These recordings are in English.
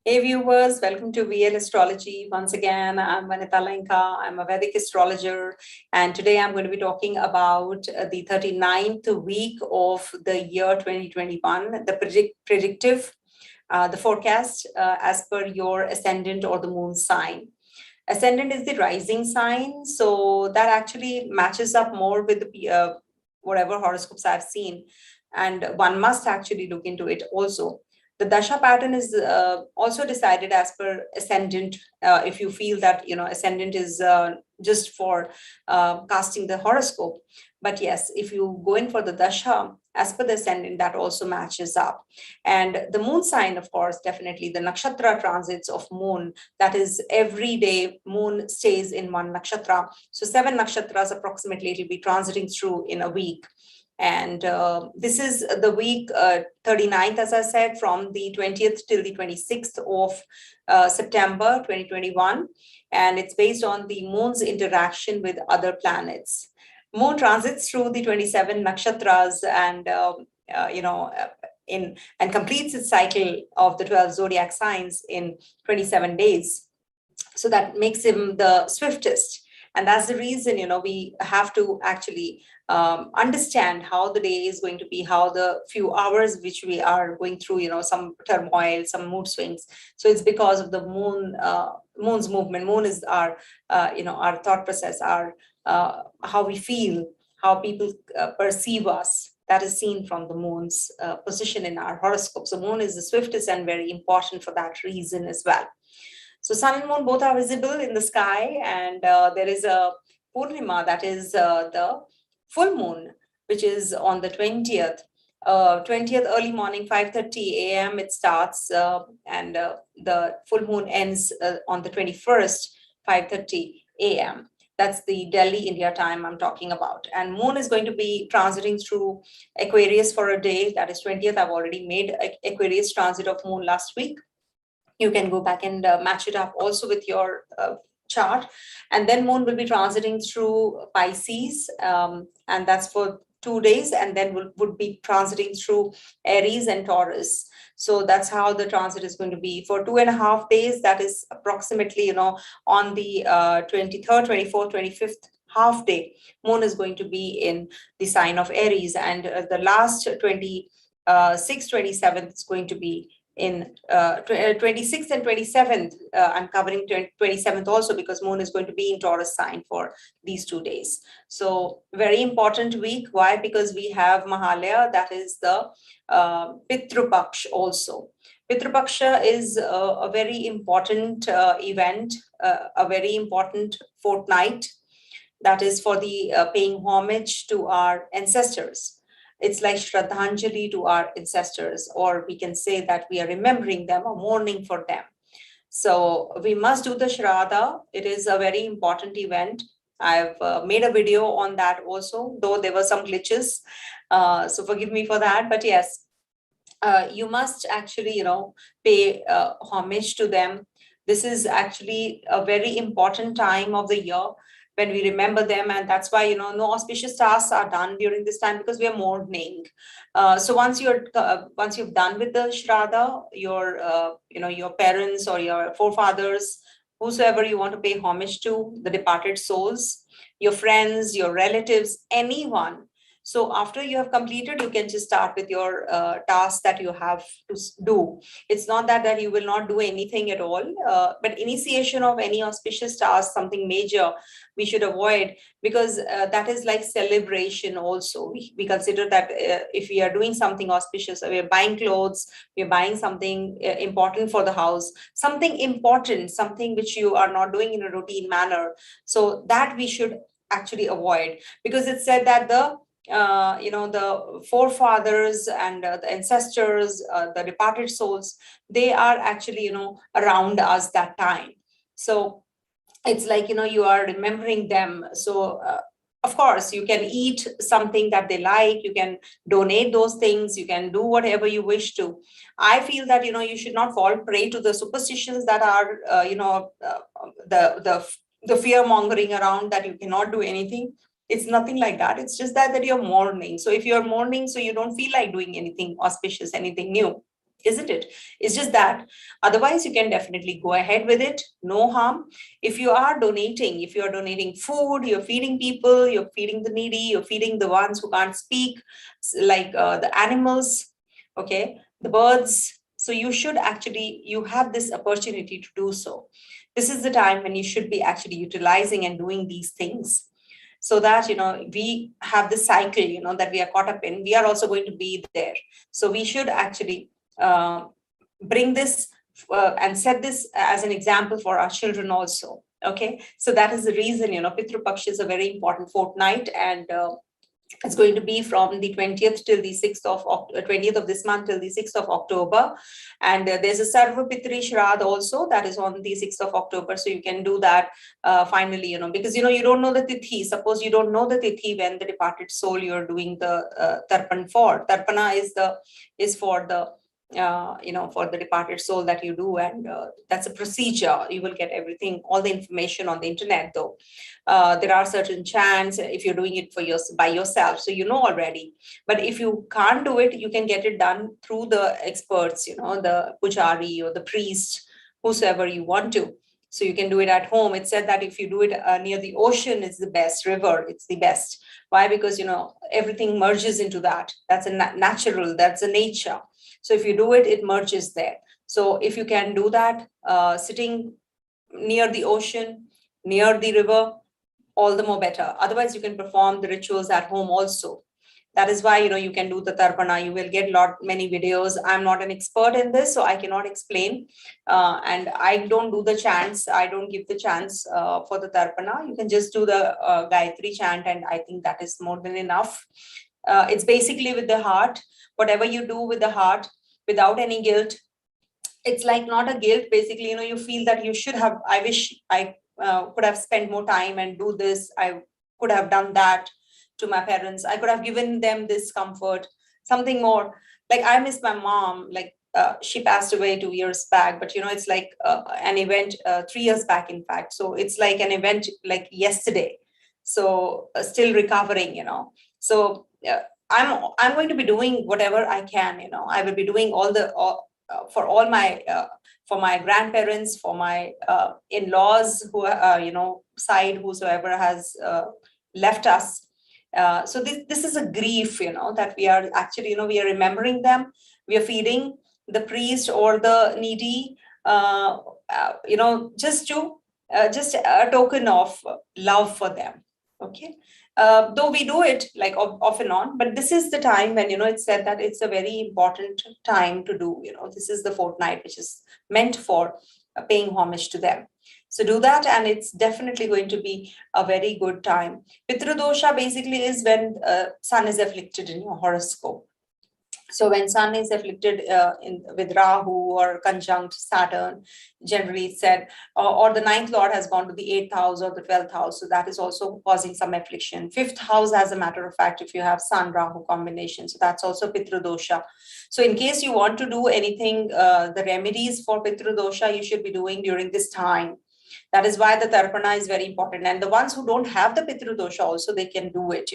Hey viewers, welcome to VL Astrology. Once again, I'm Vanita Lenka. I'm a Vedic astrologer, and today I'm going to be talking about the 39th week of the year 2021, the predictive, the forecast as per your ascendant or the moon sign. Ascendant is the rising sign, so that actually matches up more with the whatever horoscopes I've seen, and one must actually look into it also. The dasha pattern is also decided as per ascendant. If you feel that ascendant is just for casting the horoscope, but yes, if you go in for the dasha as per the ascendant, that also matches up. And the moon sign, of course, definitely the nakshatra transits of moon, that is every day moon stays in one nakshatra. So 7 nakshatras approximately it will be transiting through in a week. And this is the week 39th, as I said, from the 20th till the 26th of September 2021. And it's based on the moon's interaction with other planets. Moon transits through the 27 nakshatras and, in and completes its cycle of the 12 zodiac signs in 27 days. So that makes him the swiftest. And that's the reason, we have to actually understand how the day is going to be, how the few hours which we are going through, some turmoil, some mood swings. So it's because of the moon's movement. Moon is our, our thought process, our how we feel, how people perceive us. That is seen from the moon's position in our horoscope. So moon is the swiftest and very important for that reason as well. So sun and moon both are visible in the sky, and there is a Purnima, that is the full moon, which is on the 20th. 20th early morning, 5:30 a.m. it starts, and the full moon ends on the 21st, 5:30 a.m. That's the Delhi, India time I'm talking about. And moon is going to be transiting through Aquarius for a day. That is 20th. I've already made Aquarius transit of moon last week. You can go back and match it up also with your chart. And then moon will be transiting through Pisces, and that's for 2 days, and then would be transiting through Aries and Taurus. So that's how the transit is going to be for 2.5 days. That is approximately, on the 23rd, 24th, 25th half day, moon is going to be in the sign of Aries, and the last 26th, 27th is going to be in 26th and 27th. I'm covering 27th also because moon is going to be in Taurus sign for these 2 days. So very important week. Why? Because we have Mahalaya, that is the Pitru Paksha also. Pitru Paksha is a very important event, a very important fortnight, that is for the paying homage to our ancestors. It's like Shraddhanjali to our ancestors, or we can say that we are remembering them or mourning for them. So we must do the Shraddha. It is a very important event. I've made a video on that also, though there were some glitches. So forgive me for that. But yes, you must actually, pay homage to them. This is actually a very important time of the year when we remember them, and that's why no auspicious tasks are done during this time because we are mourning. So once you've done with the Shraddha, your parents or your forefathers, whosoever you want to pay homage to, the departed souls, your friends, your relatives, anyone. So after you have completed, you can just start with your tasks that you have to do. It's not that you will not do anything at all, but initiation of any auspicious task, something major, we should avoid, because that is like celebration also. We consider that if we are doing something auspicious, we are buying clothes, we are buying something important for the house, something important, something which you are not doing in a routine manner. So that we should actually avoid, because it's said that the forefathers and the ancestors, the departed souls, they are actually, around us that time. So it's like, you are remembering them. So of course you can eat something that they like, you can donate those things, you can do whatever you wish to. I feel that, you should not fall prey to the superstitions that are, the fear mongering around, that you cannot do anything. It's nothing like that. It's just that you're mourning. So if you're mourning, so you don't feel like doing anything auspicious, anything new. isn't it? It's just that. Otherwise, you can definitely go ahead with it. No harm. If you are donating food, you're feeding people, you're feeding the needy, you're feeding the ones who can't speak, like the animals, okay, the birds. So you have this opportunity to do so. This is the time when you should be actually utilizing and doing these things, so that we have this cycle that we are caught up in. We are also going to be there, so we should actually uh, bring this and set this as an example for our children also. Okay, so that is the reason Pitru Paksha is a very important fortnight, and it's going to be from the 20th till the 6th of 20th of this month till the 6th of October. And there's a Sarva Pitri Shraddha also, that is on the 6th of October. So you can do that finally, because you don't know the Tithi. Suppose you don't know the Tithi when the departed soul you're doing the Tarpan for. Tarpana is for the for the departed soul that you do, and that's a procedure. You will get everything, all the information on the internet, though. There are certain chants if you're doing it by yourself, so already. But if you can't do it, you can get it done through the experts, the pujari or the priest, whosoever you want to. So you can do it at home. It's said that if you do it near the ocean, it's the best. River, it's the best. Why? Because everything merges into that. That's a natural. That's a nature. So if you do it, it merges there. So if you can do that, sitting near the ocean, near the river, all the more better. Otherwise, you can perform the rituals at home also. That is why you can do the tarpana. You will get many videos. I'm not an expert in this, so I cannot explain. And I don't do the chants. I don't give the chants for the tarpana. You can just do the Gayatri chant, and I think that is more than enough. It's basically with the heart. Whatever you do with the heart, without any guilt. It's like not a guilt. Basically, you feel that you should have. I wish I could have spent more time and do this. I could have done that to my parents. I could have given them this comfort, something more. Like I miss my mom. Like she passed away 2 years back, but it's like an event 3 years back, in fact. So it's like an event like yesterday. So still recovering, So I'm going to be doing whatever I can. I will be doing for all my for my grandparents, for my in-laws who side, whosoever has left us. So this is a grief, that we are actually, we are remembering them. We are feeding the priest or the needy, just a token of love for them. Okay. Though we do it like off and on, but this is the time when, it's said that it's a very important time to do, this is the fortnight which is meant for paying homage to them. So do that, and it's definitely going to be a very good time. Pitru Dosha basically is when sun is afflicted in your horoscope. So when sun is afflicted with Rahu or conjunct Saturn, generally it's said, or the ninth lord has gone to the 8th house or the 12th house. So that is also causing some affliction. 5th house, as a matter of fact, if you have sun Rahu combination, so that's also Pitru Dosha. So in case you want to do anything, the remedies for Pitru Dosha you should be doing during this time. That is why the Tarpana is very important. And the ones who don't have the Pitru Dosha also, they can do it,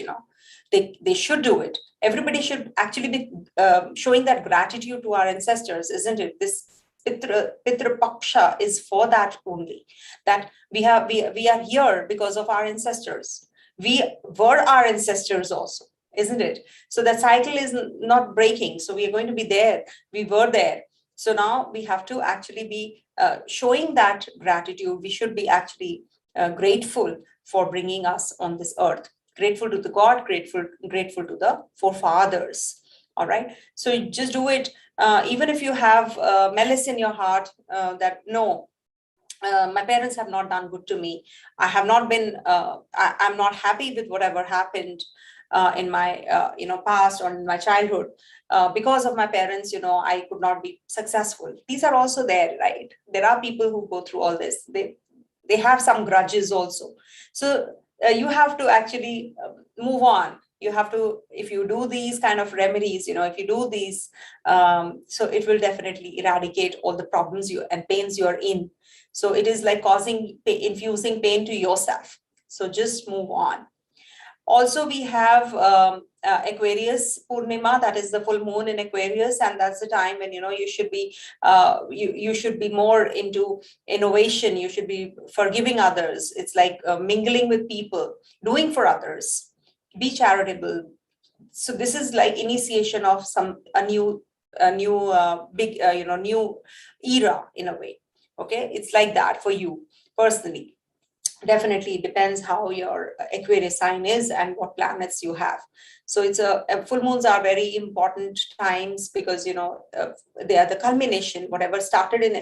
They should do it. Everybody should actually be showing that gratitude to our ancestors, isn't it? This Pitru Paksha is for that only. That we are here because of our ancestors. We were our ancestors also, isn't it? So that cycle is not breaking. So we are going to be there. We were there. So now we have to actually be showing that gratitude. We should be actually grateful for bringing us on this earth. Grateful to the God, grateful to the forefathers. All right. So just do it. Even if you have malice in your heart, that no, my parents have not done good to me. I have not been. I'm not happy with whatever happened in my past or in my childhood. Because of my parents, I could not be successful. These are also there, right? There are people who go through all this. They have some grudges also. So you have to actually move on. You have to, if you do these kind of remedies, if you do these, so it will definitely eradicate all the problems and pains you are in. So it is like infusing pain to yourself. So just move on. Also, we have Aquarius Purnima, that is the full moon in Aquarius, and that's the time when you should be you should be more into innovation. You should be forgiving others. It's like mingling with people, doing for others, be charitable. So this is like initiation of a new big new era in a way. Okay, it's like that for you personally. Definitely depends how your Aquarius sign is and what planets you have. So it's full moons are very important times because they are the culmination. Whatever started in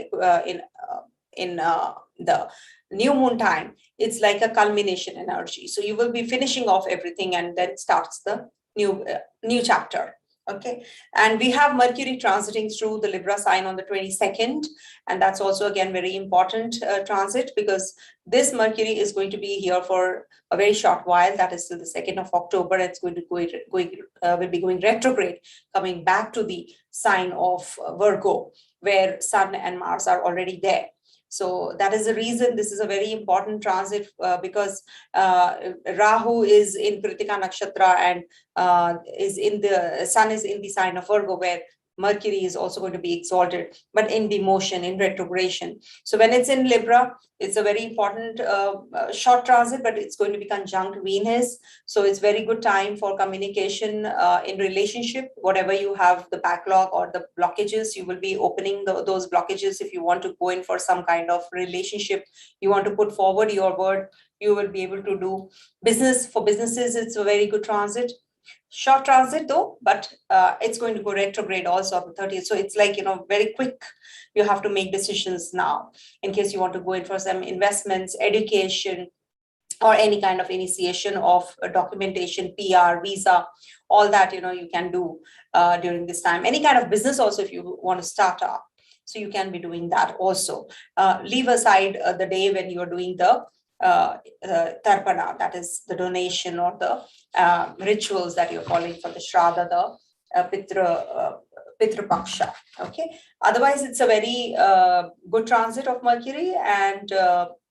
the new moon time, it's like a culmination energy. So you will be finishing off everything, and then starts the new chapter. Okay, and we have Mercury transiting through the Libra sign on the 22nd, and that's also again very important transit, because this Mercury is going to be here for a very short while. That is till the 2nd of October. It's going to will be going retrograde, coming back to the sign of Virgo, where Sun and Mars are already there. So that is the reason this is a very important transit, because Rahu is in Kritika Nakshatra, and Sun is in the sign of Virgo, where Mercury is also going to be exalted, but in demotion, in retrogression. So when it's in Libra, it's a very important short transit, but it's going to be conjunct Venus. So it's very good time for communication in relationship. Whatever you have, the backlog or the blockages, you will be opening those blockages. If you want to go in for some kind of relationship, you want to put forward your word, you will be able to do business. For businesses, it's a very good transit. Short transit though, but it's going to go retrograde also on the 30th. So it's like, very quick. You have to make decisions now in case you want to go in for some investments, education, or any kind of initiation of documentation, PR, visa, all that, you can do during this time. Any kind of business also, if you want to start up. So you can be doing that also. Leave aside the day when you're doing the tarpana, that is the donation or the rituals that you're following for the Shraddha, the Pitru Paksha. Okay. Otherwise, it's a very good transit of Mercury, and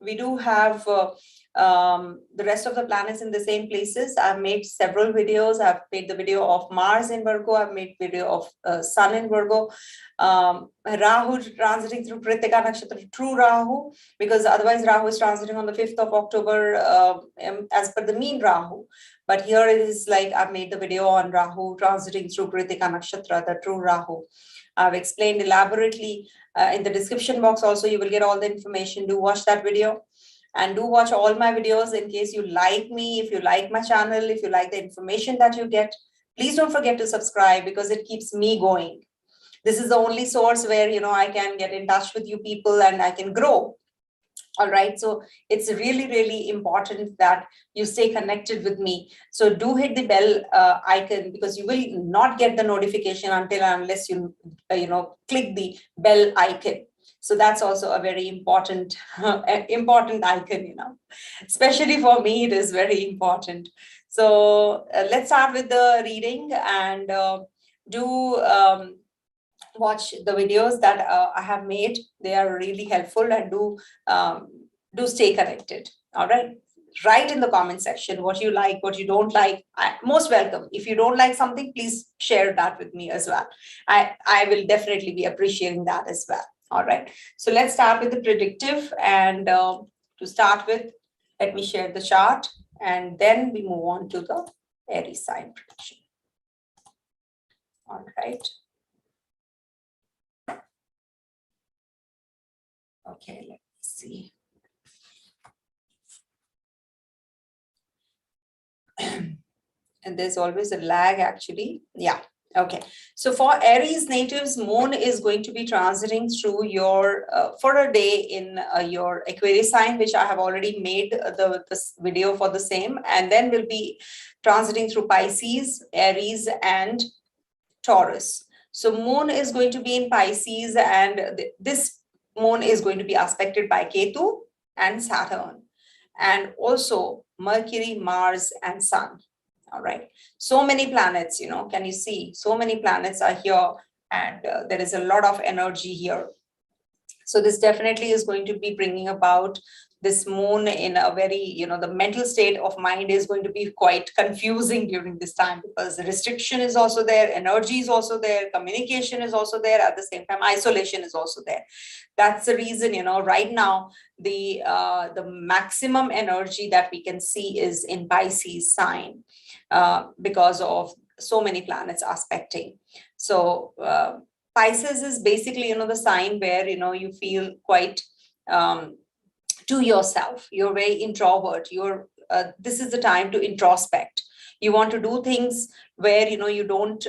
we do have the rest of the planets in the same places. I've made several videos. I've made the video of Mars in Virgo. I've made video of Sun in Virgo. Rahu transiting through Kritika Nakshatra, true Rahu, because otherwise Rahu is transiting on the 5th of October as per the mean Rahu. But here it is like I've made the video on Rahu transiting through Kritika Nakshatra, the true Rahu. I've explained elaborately in the description box also. You will get all the information. Do watch that video. And do watch all my videos in case you like me, if you like my channel, if you like the information that you get. Please don't forget to subscribe, because it keeps me going. This is the only source where, I can get in touch with you people and I can grow. All right. So it's really, really important that you stay connected with me. So do hit the bell icon, because you will not get the notification unless you, click the bell icon. So that's also a very important, important icon, especially for me, it is very important. So let's start with the reading, and do watch the videos that I have made. They are really helpful, and do stay connected. All right. Write in the comment section what you like, what you don't like. Most welcome. If you don't like something, please share that with me as well. I will definitely be appreciating that as well. All right. So let's start with the predictive, and to start with, let me share the chart, and then we move on to the Aries sign prediction. All right. Okay, let's see. And there's always a lag actually. Yeah. Okay. So for Aries natives, Moon is going to be transiting through your for a day in your Aquarius sign, which I have already made this video for the same, and then will be transiting through Pisces, Aries, and Taurus. So Moon is going to be in Pisces, and this Moon is going to be aspected by Ketu and Saturn, and also Mercury, Mars, and Sun. All right. So many planets, can you see? So many planets are here, and there is a lot of energy here. So this definitely is going to be bringing about this moon in a very, the mental state of mind is going to be quite confusing during this time, because the restriction is also there, energy is also there, communication is also there, at the same time isolation is also there. That's the reason, right now the maximum energy that we can see is in Pisces sign, because of so many planets aspecting. So Pisces is basically, the sign where, you feel quite to yourself. You're very introvert. This is the time to introspect. You want to do things where, you don't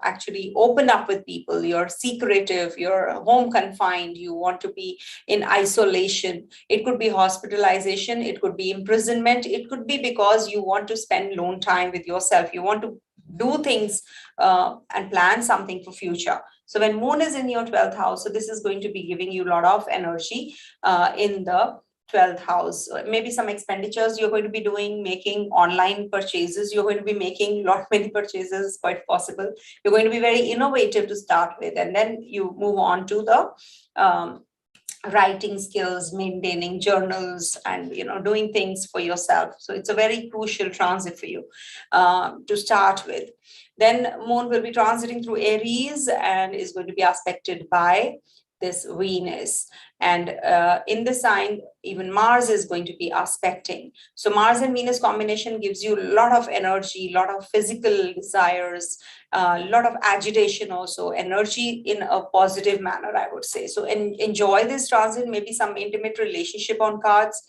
actually open up with people. You're secretive, you're home confined, you want to be in isolation. It could be hospitalization, it could be imprisonment, it could be because you want to spend alone time with yourself. You want to do things and plan something for future. So when moon is in your 12th house, so this is going to be giving you a lot of energy in the 12th house. Maybe some expenditures you're going to be doing, making online purchases. You're going to be making many purchases, quite possible. You're going to be very innovative to start with, and then you move on to the writing skills, maintaining journals, and doing things for yourself. So it's a very crucial transit for you to start with. Then moon will be transiting through Aries and is going to be aspected by this Venus. And in the sign, even Mars is going to be aspecting. So Mars and Venus combination gives you a lot of energy, a lot of physical desires, a lot of agitation also, energy in a positive manner, I would say. So enjoy this transit, maybe some intimate relationship on cards,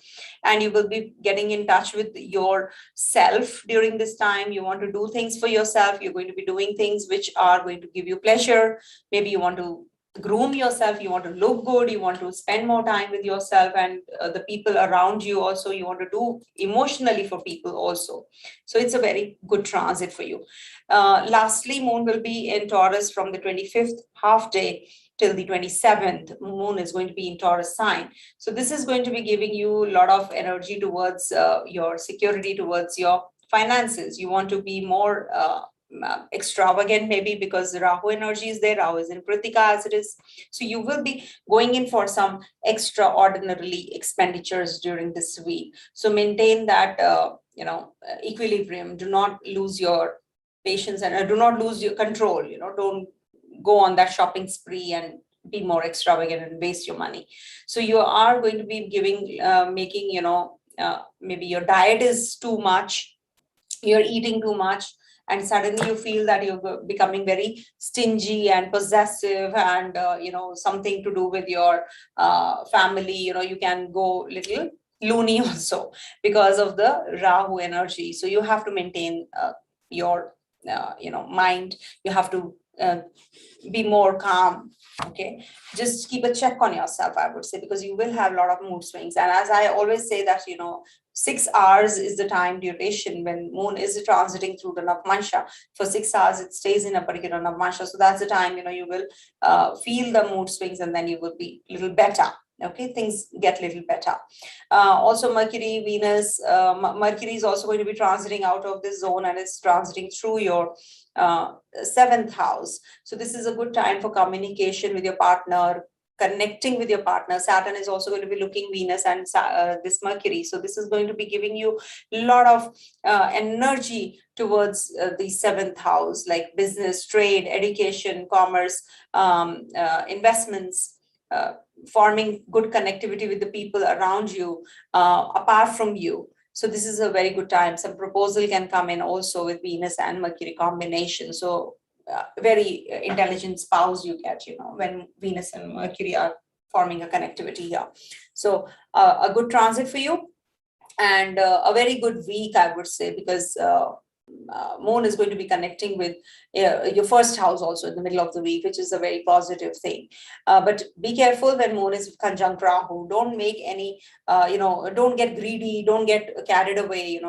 and you will be getting in touch with yourself during this time. You want to do things for yourself. You're going to be doing things which are going to give you pleasure. Maybe you want to groom yourself, you want to look good, you want to spend more time with yourself and the people around you also. You want to do emotionally for people also. So it's a very good transit for you. Lastly, moon will be in Taurus from the 25th half day till the 27th. Moon is going to be in Taurus sign. So this is going to be giving you a lot of energy towards your security, towards your finances. You want to be more extravagant, maybe because Rahu energy is there. Rahu is in Kritika as it is. So you will be going in for some extraordinarily expenditures during this week. So maintain that equilibrium. Do not lose your patience and do not lose your control. Don't go on that shopping spree and be more extravagant and waste your money. So you are going to be making maybe your diet is too much, you're eating too much, and suddenly you feel that you're becoming very stingy and possessive, and something to do with your family. You can go little loony also because of the Rahu energy. So you have to maintain your mind. You have to be more calm. Okay, just keep a check on yourself, I would say, because you will have a lot of mood swings. And as I always say that 6 hours is the time duration when moon is transiting through the Navmansha. For 6 hours it stays in a particular Navmansha. So that's the time you will feel the mood swings, and then you will be a little better. Okay, things get a little better. Also Mercury, Venus, Mercury is also going to be transiting out of this zone, and it's transiting through your 7th house. So this is a good time for communication with your partner, connecting with your partner. Saturn is also going to be looking Venus and this Mercury. So this is going to be giving you a lot of energy towards the 7th house, like business, trade, education, commerce, investments, forming good connectivity with the people around you, apart from you. So this is a very good time. Some proposal can come in also with Venus and Mercury combination. So very intelligent spouse you get, when Venus and Mercury are forming a connectivity here. So a good transit for you, and a very good week, I would say, because moon is going to be connecting with your first house also in the middle of the week, which is a very positive thing. But be careful when moon is conjunct Rahu. Don't make any, don't get greedy, don't get carried away.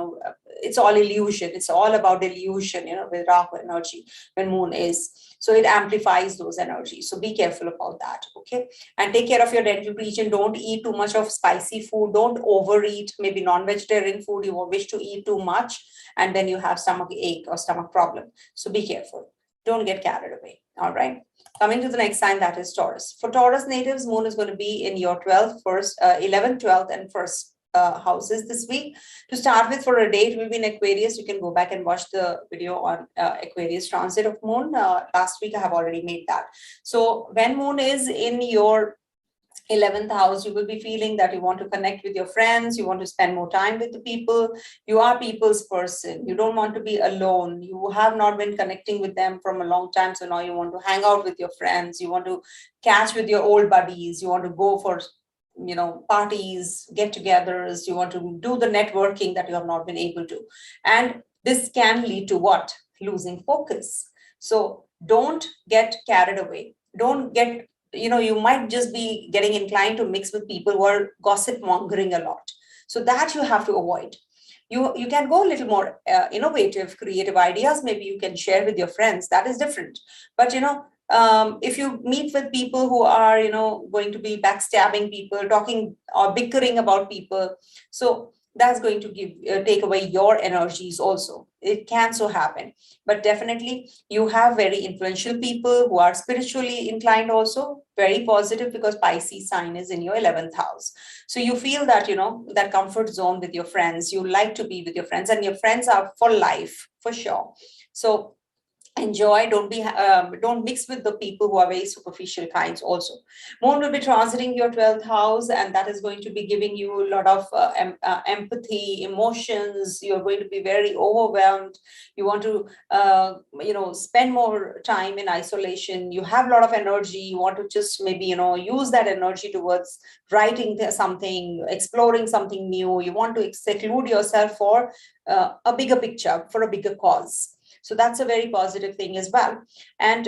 It's all illusion. It's all about illusion, with Rahu energy when moon is. So it amplifies those energies. So be careful about that. Okay. And take care of your dental region. Don't eat too much of spicy food. Don't overeat, maybe non-vegetarian food. You wish to eat too much, and then you have stomach ache or stomach problem. So be careful. Don't get carried away. All right. Coming to the next sign, that is Taurus. For Taurus natives, moon is going to be in your 12th, 11th, 12th, and 1st houses this week. To start with, for a day, it will be in Aquarius. You can go back and watch the video on Aquarius transit of Moon. Last week, I have already made that. So when Moon is in your 11th house, you will be feeling that you want to connect with your friends, you want to spend more time with the people. You are people's person. You don't want to be alone. You have not been connecting with them from a long time, so now you want to hang out with your friends. You want to catch with your old buddies. You want to go for parties, get-togethers. You want to do the networking that you have not been able to. And this can lead to what? Losing focus. So don't get carried away. Don't get, you might just be getting inclined to mix with people who are gossip mongering a lot. So that you have to avoid. You can go a little more innovative, creative ideas. Maybe you can share with your friends. That is different. But, if you meet with people who are, going to be backstabbing people, talking or bickering about people, so that's going to take away your energies also. It can so happen. But definitely you have very influential people who are spiritually inclined also, very positive, because Pisces sign is in your 11th house. So you feel that, that comfort zone with your friends. You like to be with your friends, and your friends are for life, for sure. So enjoy. Don't mix with the people who are very superficial kinds also. Moon will be transiting your 12th house, and that is going to be giving you a lot of empathy, emotions. You're going to be very overwhelmed. You want to spend more time in isolation. You have a lot of energy. You want to just maybe use that energy towards writing something, exploring something new. You want to seclude yourself for a bigger picture, for a bigger cause. So that's a very positive thing as well. And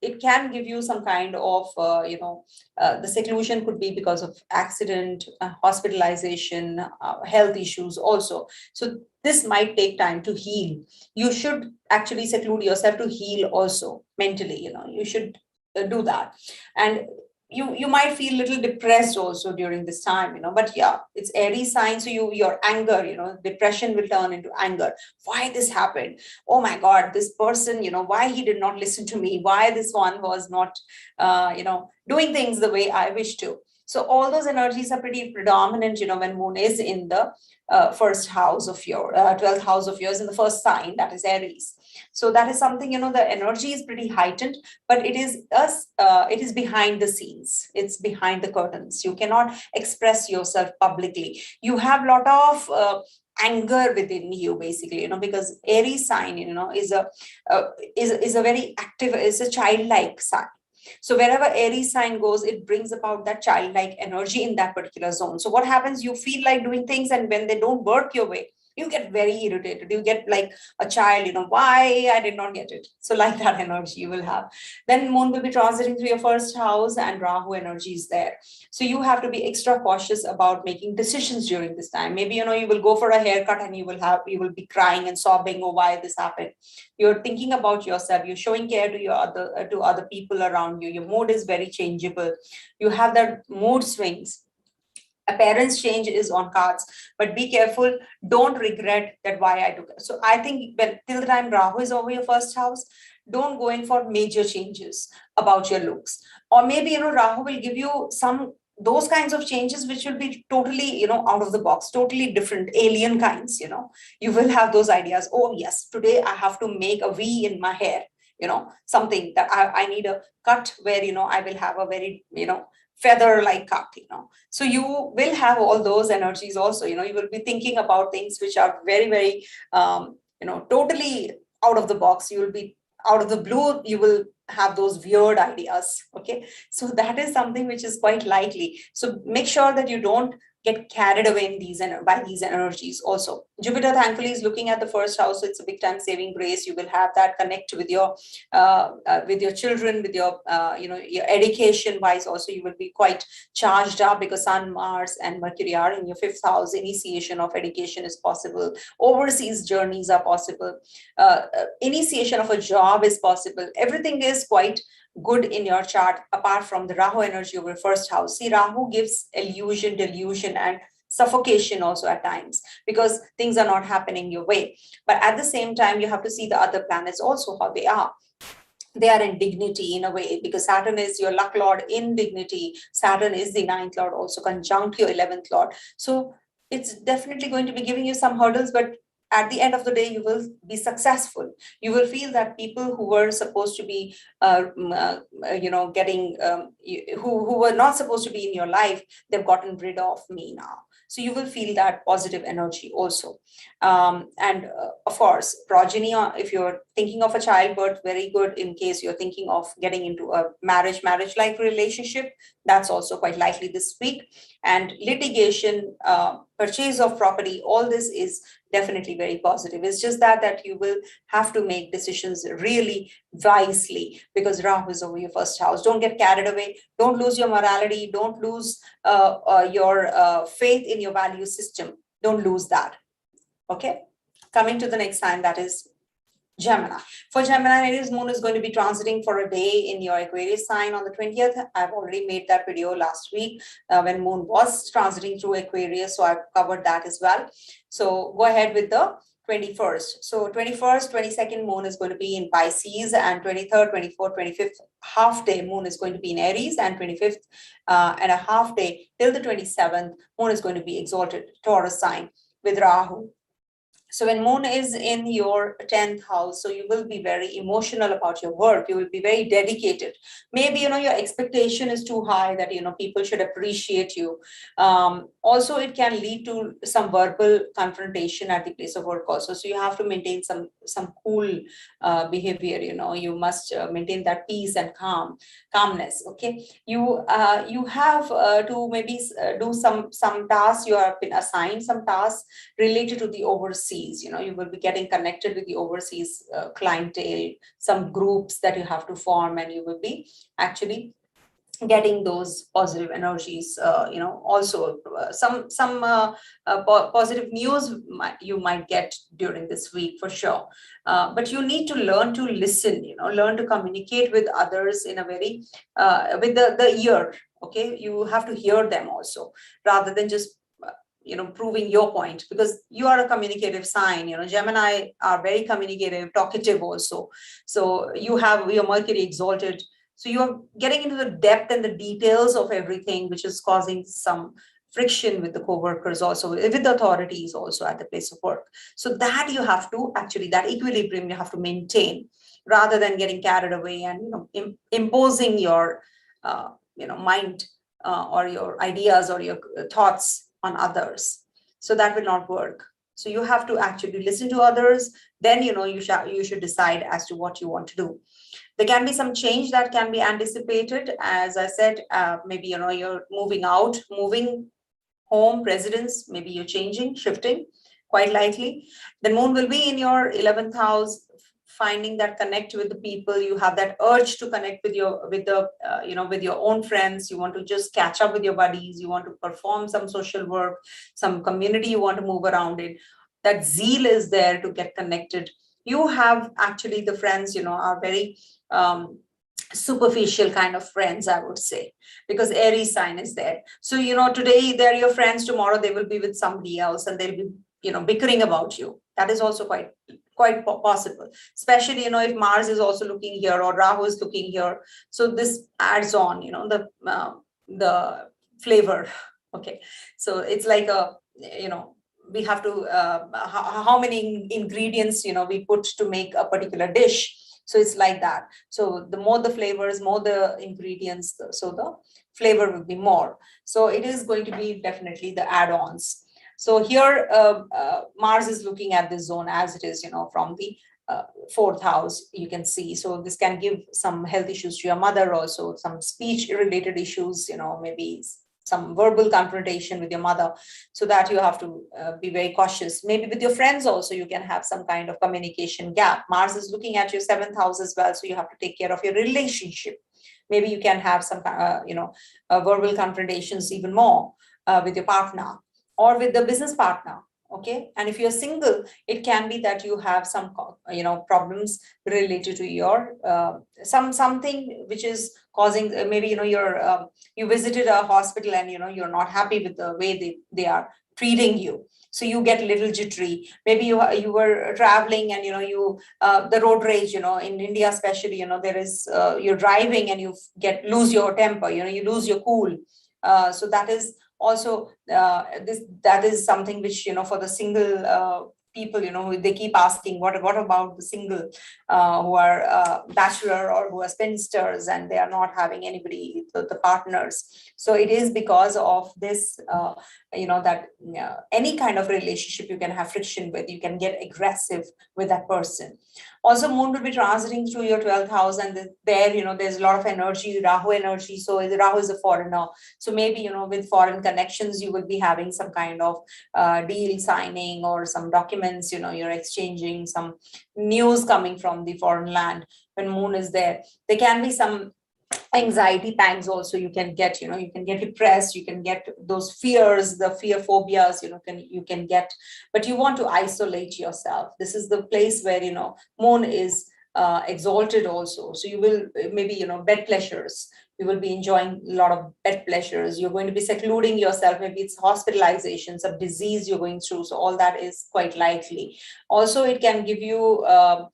it can give you some kind of, the seclusion could be because of accident, hospitalization, health issues also. So this might take time to heal. You should actually seclude yourself to heal also mentally, you should do that. And you might feel a little depressed also during this time, but yeah, it's Aries sign. So your anger, depression will turn into anger. Why this happened? Oh my God, this person, why he did not listen to me? Why this one was not, doing things the way I wish to? So all those energies are pretty predominant, when Moon is in the first house of your 12th house of yours, in the first sign, that is Aries. So that is something, the energy is pretty heightened, but it is behind the scenes. It's behind the curtains. You cannot express yourself publicly. You have a lot of anger within you, basically, because Aries sign, is a very active, is a childlike sign. So wherever Aries sign goes, it brings about that childlike energy in that particular zone. So what happens? You feel like doing things, and when they don't work your way, you get very irritated. You get like a child, why I did not get it. So like that energy you will have. Then Moon will be transiting through your first house, and Rahu energy is there. So you have to be extra cautious about making decisions during this time. Maybe, you will go for a haircut, and you will be crying and sobbing, oh, why this happened. You're thinking about yourself. You're showing care to other people around you. Your mood is very changeable. You have that mood swings. Appearance change is on cards, but be careful. Don't regret that why I took it. So I think till the time Rahu is over your first house, don't go in for major changes about your looks. Or maybe, Rahu will give you those kinds of changes which will be totally, out of the box, totally different, alien kinds. You will have those ideas. Oh yes, today I have to make a V in my hair. Something that I need a cut where, I will have a very, feather like cut, so you will have all those energies also. You will be thinking about things which are very, very totally out of the box. You will be out of the blue. You will have those weird ideas. Okay, so that is something which is quite likely. So make sure that you don't get carried away by these energies also. Jupiter, thankfully, is looking at the first house, so it's a big time saving grace. You will have that connect with your children, with your your education wise also. You will be quite charged up because Sun, Mars, and Mercury are in your 5th house. Initiation of education is possible. Overseas journeys are possible. Initiation of a job is possible. Everything is quite good in your chart, apart from the Rahu energy over first house. See, Rahu gives illusion, delusion, and suffocation also at times, because things are not happening your way. But at the same time, you have to see the other planets also, how they are. They are in dignity in a way, because Saturn is your luck lord in dignity. Saturn is the 9th lord, also conjunct your 11th lord. So it's definitely going to be giving you some hurdles, but at the end of the day, you will be successful. You will feel that people who were supposed to be, getting, who were not supposed to be in your life, they've gotten rid of me now. So you will feel that positive energy also. And of course, progeny, if you're thinking of a childbirth, very good. In case you're thinking of getting into a marriage-like relationship, that's also quite likely this week. And litigation, purchase of property, all this is definitely very positive. It's just that you will have to make decisions really wisely, because Rahu is over your first house. Don't get carried away. Don't lose your morality. Don't lose your faith in your value system. Don't lose that. Okay. Coming to the next sign, that is Gemini. For Gemini, Aries Moon is going to be transiting for a day in your Aquarius sign on the 20th. I've already made that video last week when Moon was transiting through Aquarius. So I've covered that as well. So go ahead with the 21st. So 21st, 22nd Moon is going to be in Pisces, and 23rd, 24th, 25th half day Moon is going to be in Aries, and 25th and a half day till the 27th Moon is going to be exalted Taurus sign with Rahu. So when Moon is in your 10th house, so you will be very emotional about your work. You will be very dedicated. Maybe, your expectation is too high that, people should appreciate you. Also, it can lead to some verbal confrontation at the place of work also. So you have to maintain some cool behavior. You must maintain that peace and calmness. Okay. You have to maybe do some tasks. You have been assigned some tasks related to the overseas. You will be getting connected with the overseas clientele, some groups that you have to form, and you will be actually getting those positive energies. Also some positive news you might get during this week for sure. But you need to learn to listen, learn to communicate with others in a very with the ear. Okay, you have to hear them also, rather than just proving your point, because you are a communicative sign. Gemini are very communicative, talkative also. So you have your Mercury exalted. So you're getting into the depth and the details of everything, which is causing some friction with the co-workers also, with the authorities also at the place of work. So that you have to actually, that equilibrium you have to maintain, rather than getting carried away and imposing your mind or your ideas or your thoughts on others. So that will not work. So you have to actually listen to others. Then you should decide as to what you want to do. There can be some change that can be anticipated. As I said, maybe you're moving out, moving home, residence. Maybe you're changing, shifting, quite likely. The Moon will be in your 11th house, finding that connect with the people. You have that urge to connect with your own friends. You want to just catch up with your buddies. You want to perform some social work, some community you want to move around in. That zeal is there to get connected. You have actually, the friends are very superficial kind of friends, I would say, because Aries sign is there. So today they're your friends, tomorrow they will be with somebody else, and they'll be bickering about you. That is also quite possible, especially if Mars is also looking here or Rahu is looking here. So this adds on the flavor. Okay, so it's like we have to how many ingredients we put to make a particular dish. So it's like that. So the more the flavors, more the ingredients, so the flavor will be more. So it is going to be definitely the add-ons. So here, Mars is looking at this zone as it is, from the 4th house, you can see. So this can give some health issues to your mother also, some speech-related issues, maybe some verbal confrontation with your mother. So that you have to be very cautious. Maybe with your friends also, you can have some kind of communication gap. Mars is looking at your 7th house as well. So you have to take care of your relationship. Maybe you can have some, verbal confrontations even more with your partner, or with the business partner. Okay. And if you're single, it can be that you have some, problems related to your, something which is causing, maybe, you visited a hospital and, you're not happy with the way they are treating you. So you get a little jittery. Maybe you were traveling and, the road rage, in India, especially, there is, you're driving and you lose your temper, you lose your cool. So that is Also, that is something which, for the single people, they keep asking, what about the single who are bachelor or who are spinsters and they are not having anybody, the partners. So it is because of this, that any kind of relationship you can have friction with, you can get aggressive with that person. Also, Moon will be transiting through your 12th house, and there, there's a lot of energy, Rahu energy. So Rahu is a foreigner. So maybe, with foreign connections, you will be having some kind of deal signing or some documents, you're exchanging some news coming from the foreign land. When Moon is there, there can be some anxiety pangs also. You can get, you can get depressed, you can get those fears, the fear phobias, you can get, but you want to isolate yourself. This is the place where, Moon is exalted also. So you will maybe, bed pleasures, you will be enjoying a lot of bed pleasures, you're going to be secluding yourself, maybe it's hospitalizations of disease you're going through. So all that is quite likely. Also, it can give you that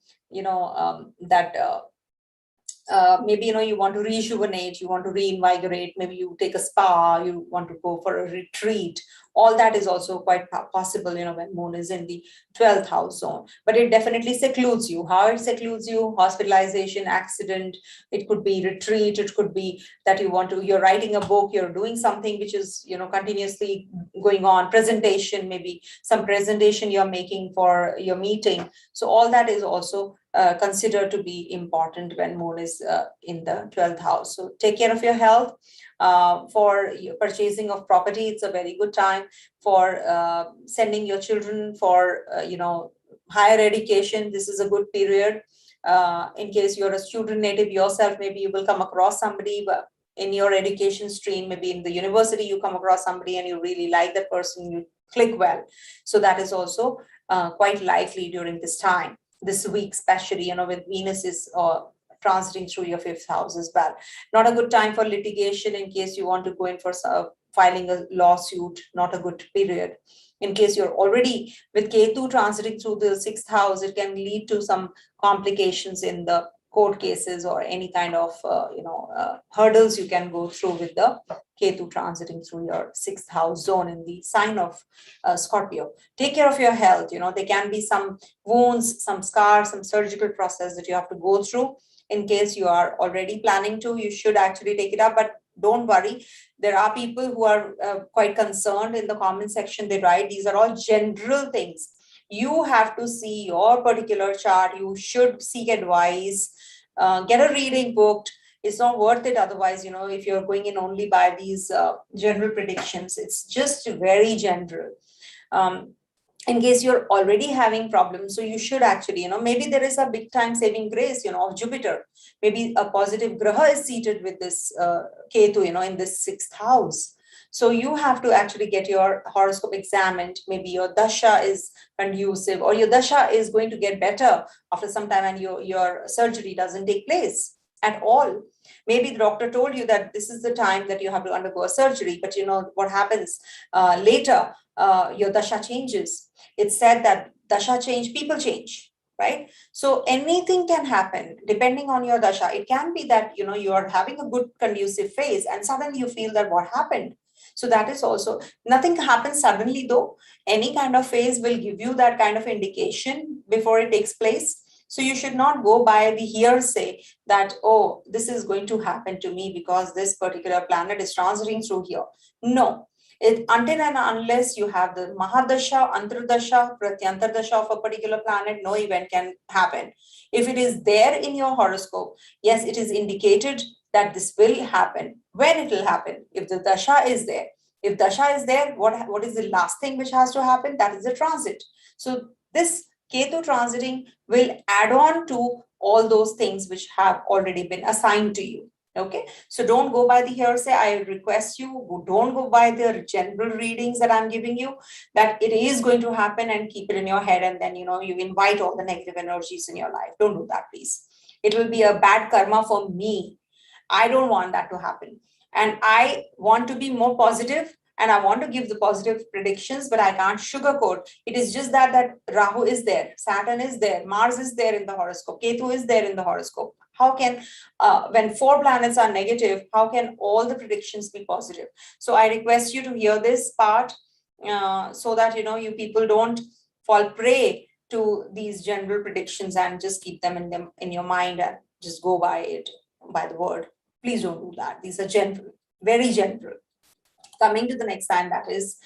maybe, you want to rejuvenate, you want to reinvigorate, maybe you take a spa, you want to go for a retreat. All that is also quite possible, when Moon is in the 12th house zone. But it definitely secludes you. How it secludes you? Hospitalization, accident, it could be retreat, it could be that you're writing a book, you're doing something which is, continuously going on, presentation, maybe some presentation you're making for your meeting. So all that is also considered to be important when Moon is in the 12th house. So take care of your health. For purchasing of property, it's a very good time. For sending your children for higher education, this is a good period. In case you're a student native yourself, maybe you will come across somebody in your education stream, maybe in the university you come across somebody and you really like that person, you click well. So that is also quite likely during this time, this week, especially, with Venus is transiting through your 5th house as well. Not a good time for litigation in case you want to go in for filing a lawsuit, not a good period. In case you're already with Ketu transiting through the 6th house, it can lead to some complications in the court cases or any kind of hurdles you can go through with the Ketu transiting through your 6th house zone in the sign of Scorpio. Take care of your health. There can be some wounds, some scars, some surgical process that you have to go through. In case you are already planning to, you should actually take it up, but don't worry. There are people who are quite concerned in the comment section. They write, these are all general things. You have to see your particular chart. You should seek advice, get a reading booked. It's not worth it otherwise, if you're going in only by these general predictions. It's just very general. In case you're already having problems, so you should actually, maybe there is a big time saving grace, of Jupiter. Maybe a positive graha is seated with this Ketu, in this 6th house. So you have to actually get your horoscope examined. Maybe your dasha is conducive, or your dasha is going to get better after some time and your surgery doesn't take place at all. Maybe the doctor told you that this is the time that you have to undergo a surgery, but what happens later, your dasha changes. It's said that dasha change, people change, right? So anything can happen depending on your dasha. It can be that, you are having a good conducive phase and suddenly you feel that what happened? So that is also, nothing happens suddenly though. Any kind of phase will give you that kind of indication before it takes place. So you should not go by the hearsay that, oh, this is going to happen to me because this particular planet is transiting through here. No. Until and unless you have the Mahadasha, Antardasha, Pratyantardasha of a particular planet, no event can happen. If it is there in your horoscope, yes, it is indicated that this will happen. When it will happen? If the Dasha is there. If Dasha is there, what is the last thing which has to happen? That is the transit. So this Ketu transiting will add on to all those things which have already been assigned to you. Okay, so don't go by the hearsay. I request you, don't go by the general readings that I'm giving you, that it is going to happen, and keep it in your head, and then you invite all the negative energies in your life. Don't do that, please. It will be a bad karma for me. I don't want that to happen, and I want to be more positive, and I want to give the positive predictions, but I can't sugarcoat. It is just that Rahu is there, Saturn is there, Mars is there in the horoscope, Ketu is there in the horoscope. How can, when 4 planets are negative, how can all the predictions be positive? So I request you to hear this part, so that, you people don't fall prey to these general predictions and just keep them in your mind and just go by it, by the word. Please don't do that. These are general, very general. Coming to the next sign, that is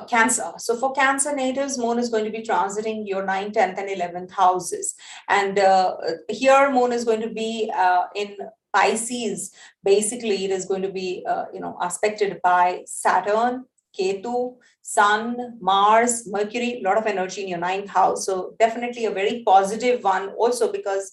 Cancer. So for Cancer natives, Moon is going to be transiting your 9th, 10th, and 11th houses. And here Moon is going to be in Pisces. Basically, it is going to be, aspected by Saturn, Ketu, Sun, Mars, Mercury, a lot of energy in your 9th house. So definitely a very positive one also, because,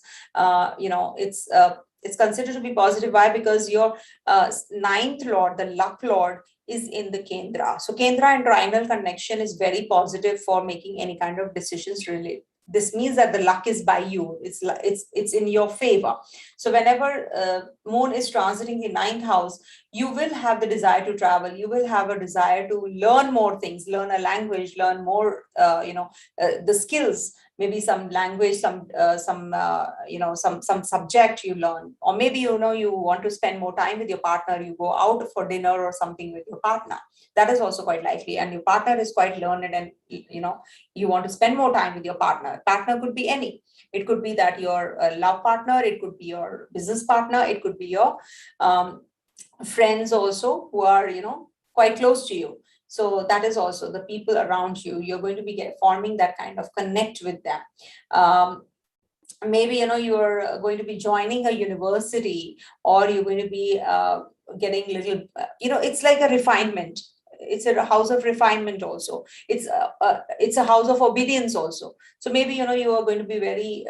it's considered to be positive. Why? Because your 9th lord, the luck lord, is in the Kendra. So Kendra and triangle connection is very positive for making any kind of decisions related. This means that the luck is by you. It's in your favor. So whenever Moon is transiting the 9th house, you will have the desire to travel. You will have a desire to learn more things, learn a language, learn more, the skills. Maybe some language, some subject you learn, or maybe you want to spend more time with your partner. You go out for dinner or something with your partner. That is also quite likely, and your partner is quite learned, and you want to spend more time with your partner. Partner could be any. It could be that your love partner. It could be your business partner. It could be your friends also, who are quite close to you. So that is also the people around you. You're going to be forming that kind of connect with them. Maybe you're going to be joining a university, or you're going to be getting little. It's like a refinement. It's a house of refinement also. It's a house of obedience also. So maybe you are going to be very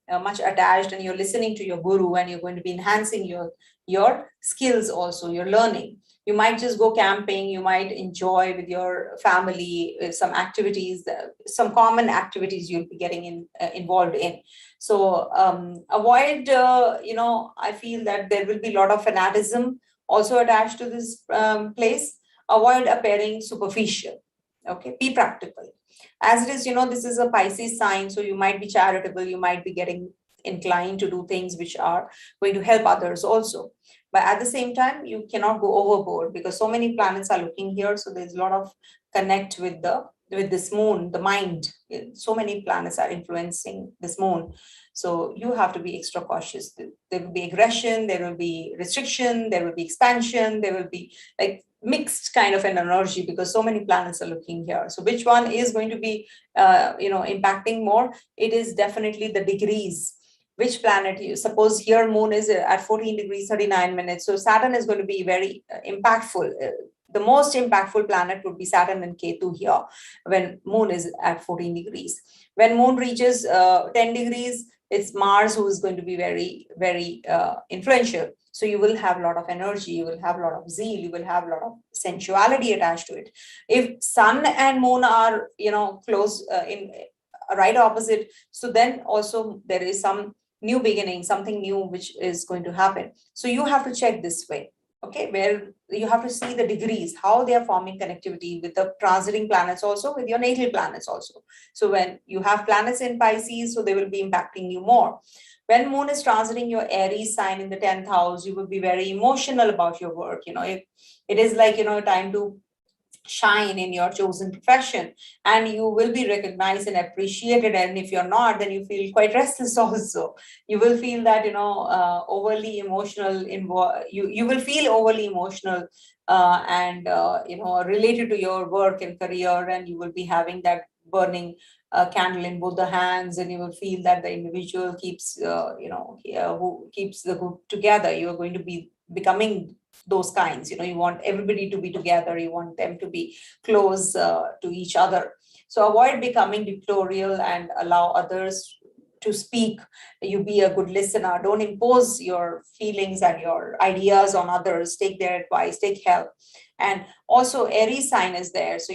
much attached, and you're listening to your guru, and you're going to be enhancing your skills also, your learning. You might just go camping. You might enjoy with your family some activities, some common activities you'll be getting involved in. So avoid, I feel that there will be a lot of fanaticism also attached to this place. Avoid appearing superficial. Okay, be practical. As it is, this is a Pisces sign, so you might be charitable. You might be getting inclined to do things which are going to help others also. But at the same time, you cannot go overboard, because so many planets are looking here. So there's a lot of connect with this moon, the mind. So many planets are influencing this moon. So you have to be extra cautious. There will be aggression, there will be restriction, there will be expansion, there will be like mixed kind of an energy, because so many planets are looking here. So which one is going to be, impacting more? It is definitely the degrees. Which planet you suppose here Moon is at 14 degrees 39 minutes. So Saturn is going to be very impactful. The most impactful planet would be Saturn and Ketu here when Moon is at 14 degrees. When Moon reaches 10 degrees, it's Mars who is going to be very, very influential. So you will have a lot of energy, you will have a lot of zeal, you will have a lot of sensuality attached to it. If Sun and Moon are, close in right opposite, so then also there is some new beginning, something new which is going to happen. So you have to check this way, okay, where you have to see the degrees, how they are forming connectivity with the transiting planets, also with your natal planets also. So when you have planets in Pisces, so they will be impacting you more. When Moon is transiting your Aries sign in the 10th house, you will be very emotional about your work. It is like, time to shine in your chosen profession, and you will be recognized and appreciated. And if you're not, then you feel quite restless also. You will feel that overly emotional. You will feel overly emotional and related to your work and career, and you will be having that burning candle in both the hands, and you will feel that the individual keeps who keeps the group together. You are going to be becoming those kinds. You want everybody to be together, you want them to be close to each other. So avoid becoming dictatorial and allow others to speak. You be a good listener. Don't impose your feelings and your ideas on others. Take their advice, take help. And also Aries sign is there, so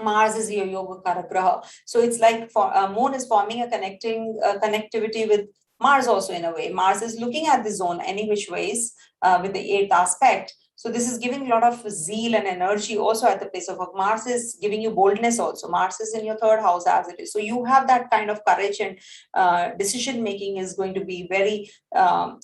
Mars is your yoga karagraha. So it's like Moon is forming a connectivity with Mars also in a way. Mars is looking at the zone any which ways with the 8th aspect. So this is giving a lot of zeal and energy also at the place of work. Mars is giving you boldness also. Mars is in your third house as it is. So you have that kind of courage, and decision making is going to be very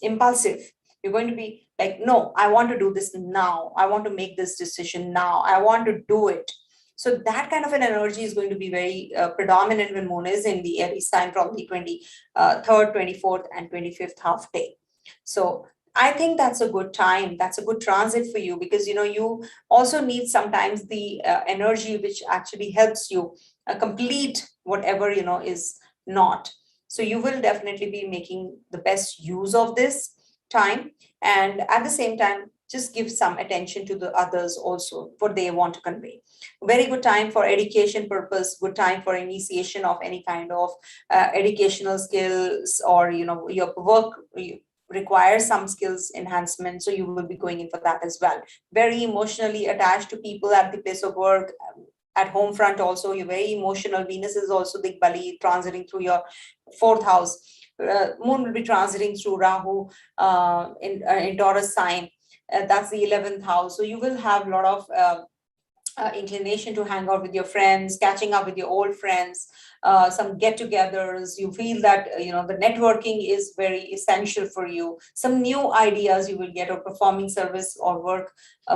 impulsive. You're going to be like, no, I want to do this now. I want to make this decision now. I want to do it. So that kind of an energy is going to be very predominant when Moon is in the Aries sign from the 23rd, 24th, and 25th half day. So I think that's a good time. That's a good transit for you, because you also need sometimes the energy which actually helps you complete whatever is not. So you will definitely be making the best use of this time, and at the same time just give some attention to the others also, what they want to convey. Very good time for education purpose, good time for initiation of any kind of educational skills, or your work requires some skills enhancement, so you will be going in for that as well. Very emotionally attached to people at the place of work. At home front also, you're very emotional. Venus is also the Bali transiting through your fourth house. Moon will be transiting through Rahu in Taurus sign. That's the 11th house. So you will have a lot of inclination to hang out with your friends, catching up with your old friends, some get-togethers. You feel that the networking is very essential for you. Some new ideas you will get, or performing service or work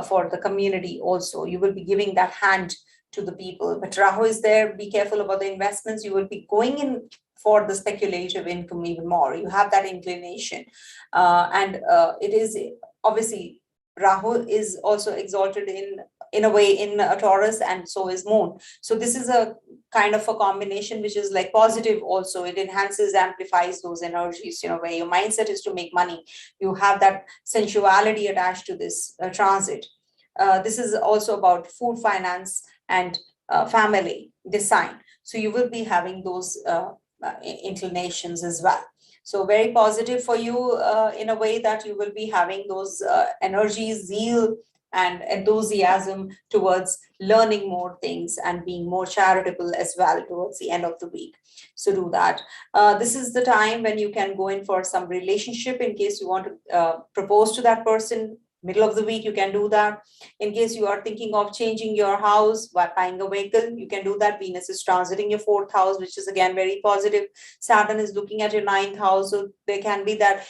for the community also. You will be giving that hand to the people. But Rahu is there. Be careful about the investments. You will be going in for the speculative income even more. You have that inclination, and it is obviously Rahu is also exalted in a way in Taurus, and so is Moon. So this is a kind of a combination which is like positive also. It enhances, amplifies those energies, where your mindset is to make money. You have that sensuality attached to this transit. This is also about food, finance, and family, this sign. So you will be having those inclinations as well. So very positive for you in a way that you will be having those energies, zeal, and enthusiasm towards learning more things and being more charitable as well towards the end of the week. So do that. This is the time when you can go in for some relationship in case you want to propose to that person. Middle of the week, you can do that. In case you are thinking of changing your house by buying a vehicle, you can do that. Venus is transiting your fourth house, which is again very positive. Saturn is looking at your ninth house, so there can be that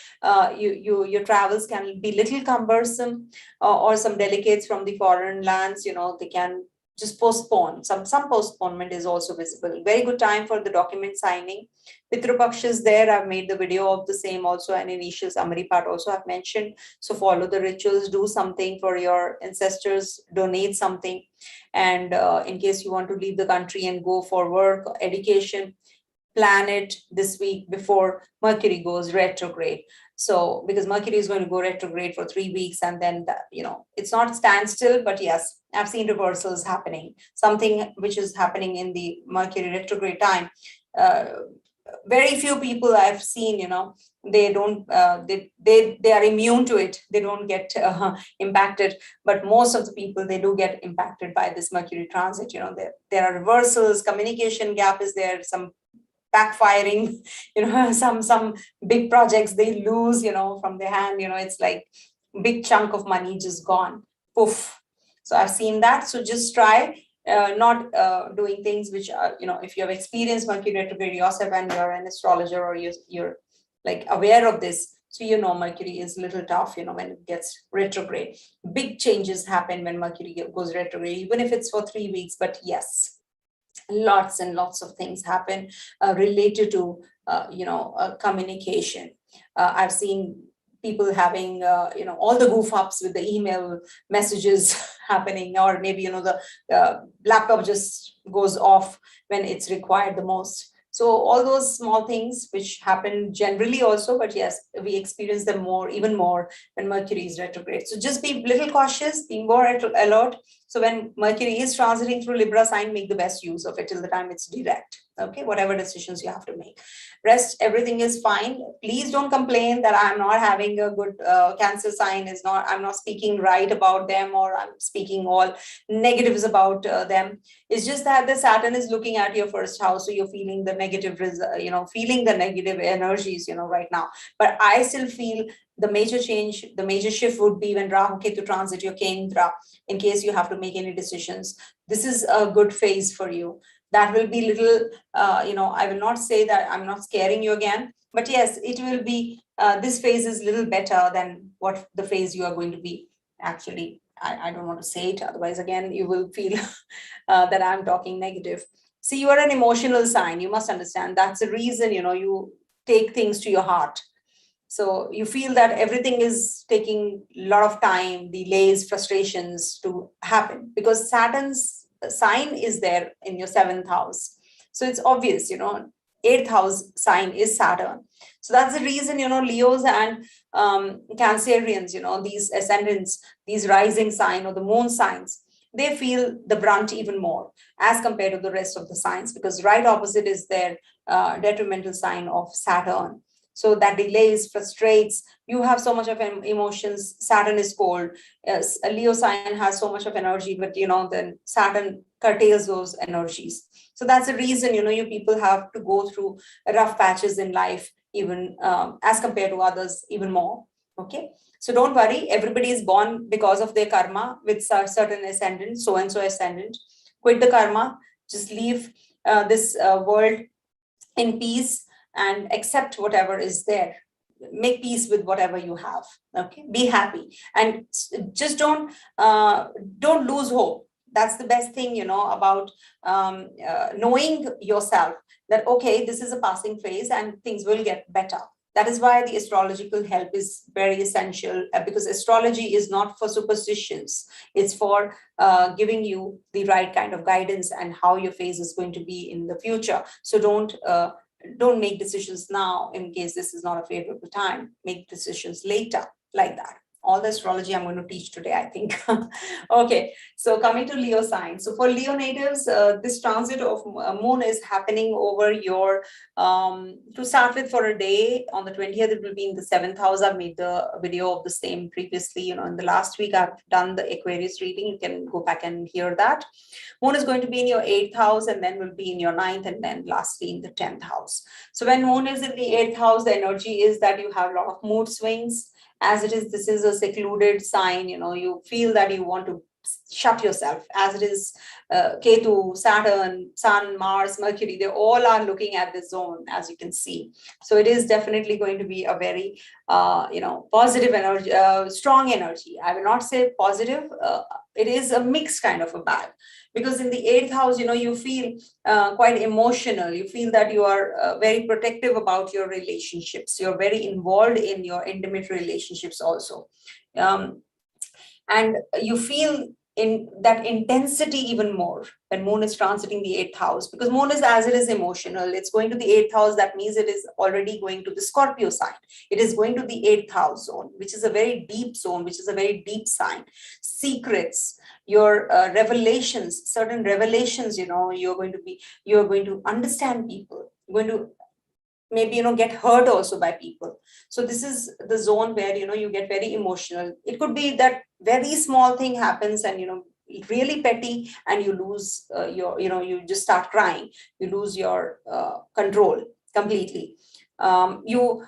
your travels can be little cumbersome, or some delegates from the foreign lands. They can just postpone. Some postponement is also visible. Very good time for the document signing. Pitru Paksha is there. I've made the video of the same also, and initial summary part also I've mentioned. So follow the rituals, do something for your ancestors, donate something. And in case you want to leave the country and go for work, education, plan it this week before Mercury goes retrograde. So because Mercury is going to go retrograde for 3 weeks, and then it's not standstill, but yes, I've seen reversals happening. Something which is happening in the Mercury retrograde time. Very few people I've seen, they don't, they are immune to it. They don't get impacted, but most of the people, they do get impacted by this Mercury transit. There are reversals, communication gap is there, some backfiring, some big projects they lose, from their hand, it's like big chunk of money just gone, poof. So I've seen that. So just try not doing things which are, if you have experienced Mercury retrograde yourself and you're an astrologer, or you're like aware of this, so Mercury is a little tough, when it gets retrograde. Big changes happen when Mercury goes retrograde, even if it's for 3 weeks. But yes, lots and lots of things happen related to communication. I've seen people having all the goof ups with the email messages happening, or maybe the laptop just goes off when it's required the most. So all those small things which happen generally also, but yes, we experience them even more when Mercury is retrograde. So just be a little cautious, be more alert. So when Mercury is transiting through Libra sign, make the best use of it till the time it's direct. Okay, whatever decisions you have to make. Rest, everything is fine. Please don't complain that I'm not having a good Cancer sign. I'm not speaking right about them, or I'm speaking all negatives about them. It's just that the Saturn is looking at your first house, so you're feeling the negative, feeling the negative energies, right now. But I still feel The major change, the major shift would be when Rahu Ketu transit your Kendra, in case you have to make any decisions. This is a good phase for you. That will be little, I will not say that I'm not scaring you again, but yes, it will be, this phase is little better than what the phase you are going to be. Actually, I don't want to say it, otherwise again, you will feel that I'm talking negative. See, you are an emotional sign. You must understand that's the reason, you take things to your heart. So you feel that everything is taking a lot of time, delays, frustrations to happen, because Saturn's sign is there in your seventh house. So it's obvious, eighth house sign is Saturn. So that's the reason, Leos and Cancerians, these ascendants, these rising sign or the moon signs, they feel the brunt even more as compared to the rest of the signs, because right opposite is their detrimental sign of Saturn. So that delays, frustrates. You have so much of emotions. Saturn is cold. Yes, a Leo sign has so much of energy, but then Saturn curtails those energies. So that's the reason you people have to go through rough patches in life, even as compared to others, even more. Okay, so don't worry. Everybody is born because of their karma with certain ascendant, so and so ascendant. Quit the karma. Just leave this world in peace and accept whatever is there. Make peace with whatever you have. Okay, be happy and just don't lose hope. That's the best thing, about knowing yourself that okay, this is a passing phase and things will get better. That is why the astrological help is very essential, because astrology is not for superstitions. It's for giving you the right kind of guidance and how your phase is going to be in the future. So don't make decisions now in case this is not a favorable time. Make decisions later, like that. All the astrology I'm going to teach today, I think. Okay, so coming to Leo sign. So for Leo natives, this transit of moon is happening over your, to start with, for a day on the 20th, it will be in the 7th house. I've made the video of the same previously. In the last week, I've done the Aquarius reading. You can go back and hear that. Moon is going to be in your 8th house and then will be in your 9th and then lastly in the 10th house. So when moon is in the 8th house, the energy is that you have a lot of mood swings. As it is, this is a secluded sign, you feel that you want to shut yourself. As it is, Ketu, Saturn, Sun, Mars, Mercury, they all are looking at this zone, as you can see. So it is definitely going to be a very, positive energy, strong energy. I will not say positive. It is a mixed kind of a bag. Because in the 8th house, you feel quite emotional. You feel that you are very protective about your relationships. You're very involved in your intimate relationships also. And you feel in that intensity even more when moon is transiting the 8th house, because moon is, as it is emotional, it's going to the 8th house. That means it is already going to the Scorpio sign. It is going to the 8th house zone, which is a very deep zone, which is a very deep sign. Secrets, your revelations, certain revelations, you're going to understand people. You're going to maybe get hurt also by people. So this is the zone where you get very emotional. It could be that very small thing happens and really petty, and you lose you just start crying. You lose your control completely. You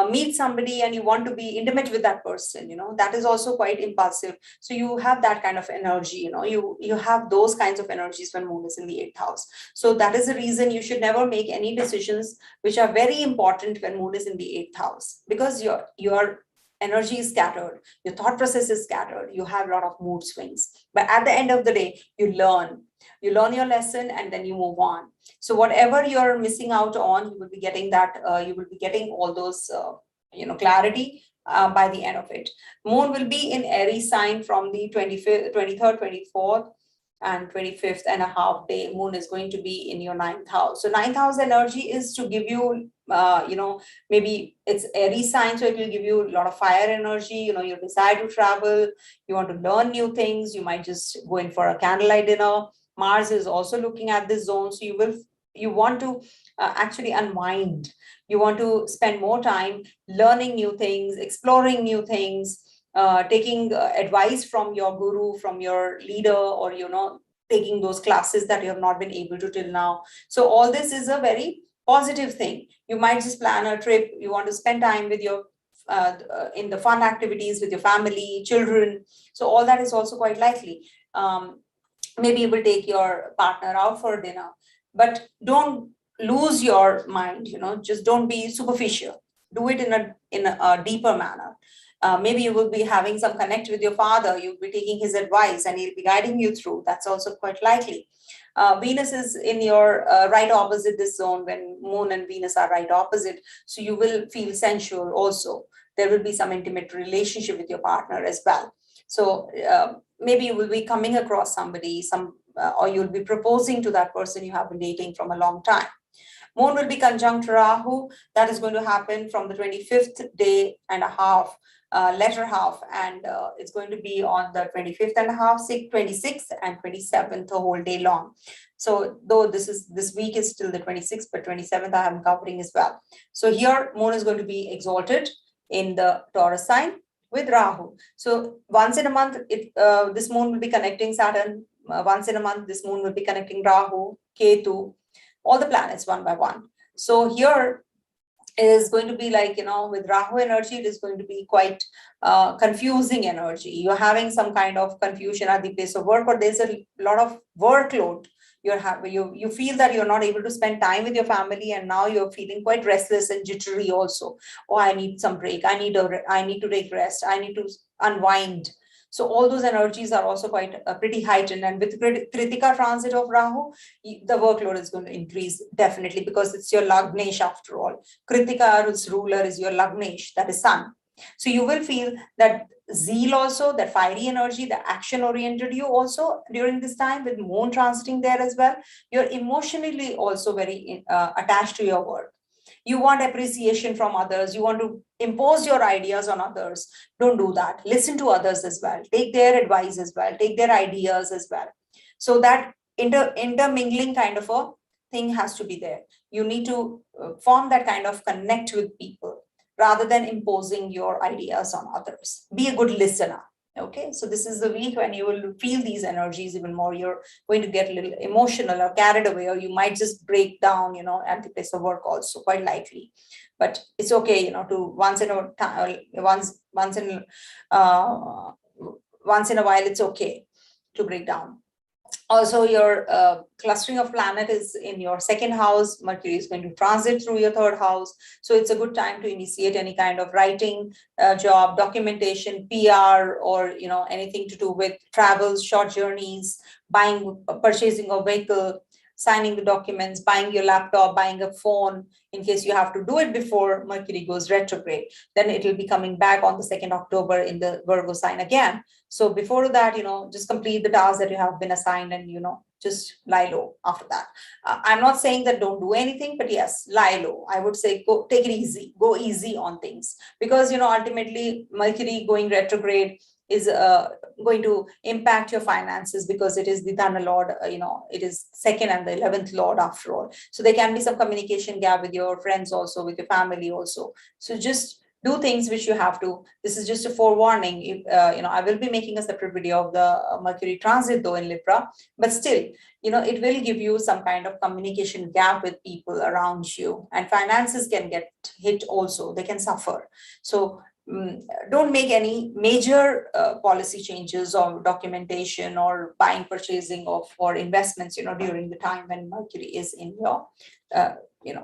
meet somebody and you want to be intimate with that person, that is also quite impulsive. So you have that kind of energy, you have those kinds of energies when moon is in the 8th house. So that is the reason you should never make any decisions which are very important when moon is in the 8th house, because your energy is scattered, your thought process is scattered, you have a lot of mood swings. But at the end of the day, you learn your lesson and then you move on. So whatever you're missing out on, you will be getting that, you will be getting all those, clarity by the end of it. Moon will be in Aries sign from the 25th, 23rd, 24th, and 25th and a half day. Moon is going to be in your 9th house. So 9th house energy is to give you, maybe it's Aries sign, so it will give you a lot of fire energy, your desire to travel, you want to learn new things, you might just go in for a candlelight dinner. Mars is also looking at this zone, so you want to actually unwind. You want to spend more time learning new things, exploring new things, taking advice from your guru, from your leader, or taking those classes that you have not been able to till now. So all this is a very positive thing. You might just plan a trip. You want to spend time with your in the fun activities with your family, children. So all that is also quite likely. Maybe you will take your partner out for dinner, but don't lose your mind, just don't be superficial. Do it in a deeper manner. Maybe you will be having some connect with your father. You'll be taking his advice and he'll be guiding you through. That's also quite likely. Venus is in your right opposite this zone when Moon and Venus are right opposite. So you will feel sensual also. There will be some intimate relationship with your partner as well. So maybe you will be coming across somebody, or you'll be proposing to that person you have been dating from a long time. Moon will be conjunct Rahu. That is going to happen from the 25th day and a half, latter half, and it's going to be on the 25th and a half, 26th and 27th, the whole day long. So though this week is still the 26th, but 27th I am covering as well. So here Moon is going to be exalted in the Taurus sign with Rahu. So once in a month, this Moon will be connecting Saturn. Once in a month, this Moon will be connecting Rahu, Ketu, all the planets one by one. So here is going to be like, with Rahu energy, it is going to be quite confusing energy. You're having some kind of confusion at the place of work, or there's a lot of workload. You feel that you're not able to spend time with your family, and now you're feeling quite restless and jittery also. Oh, I need some break. I need to take rest. I need to unwind. So all those energies are also quite pretty heightened. And with Kritika transit of Rahu, the workload is going to increase definitely, because it's your Lagnesh after all. Kritika's ruler is your Lagnesh, that is Sun. So you will feel that zeal also, that fiery energy, the action-oriented you also during this time with Moon transiting there as well. You're emotionally also very attached to your work. You want appreciation from others. You want to impose your ideas on others. Don't do that. Listen to others as well. Take their advice as well. Take their ideas as well. So that intermingling kind of a thing has to be there. You need to form that kind of connect with people rather than imposing your ideas on others. Be a good listener. Okay, so this is the week when you will feel these energies even more. You're going to get a little emotional or carried away, or you might just break down, at the place of work also, quite likely. But it's okay, to once in a while, it's okay to break down. Also, your clustering of planet is in your second house. Mercury is going to transit through your third house. So it's a good time to initiate any kind of writing job, documentation, PR, or anything to do with travels, short journeys, purchasing a vehicle, signing the documents, buying your laptop, buying a phone, in case you have to do it before Mercury goes retrograde. Then it will be coming back on the 2nd October in the Virgo sign again. So before that, just complete the tasks that you have been assigned, and, just lie low after that. I'm not saying that don't do anything, but yes, lie low. I would say take it easy, go easy on things, because, ultimately Mercury going retrograde is going to impact your finances, because it is the Dhana Lord, it is 2nd and the 11th Lord after all. So there can be some communication gap with your friends also, with your family also. So just do things which you have to. This is just a forewarning. If, I will be making a separate video of the Mercury transit though in Libra, but still, it will give you some kind of communication gap with people around you, and finances can get hit also. They can suffer. So don't make any major policy changes or documentation or purchasing or investments, during the time when Mercury is in your,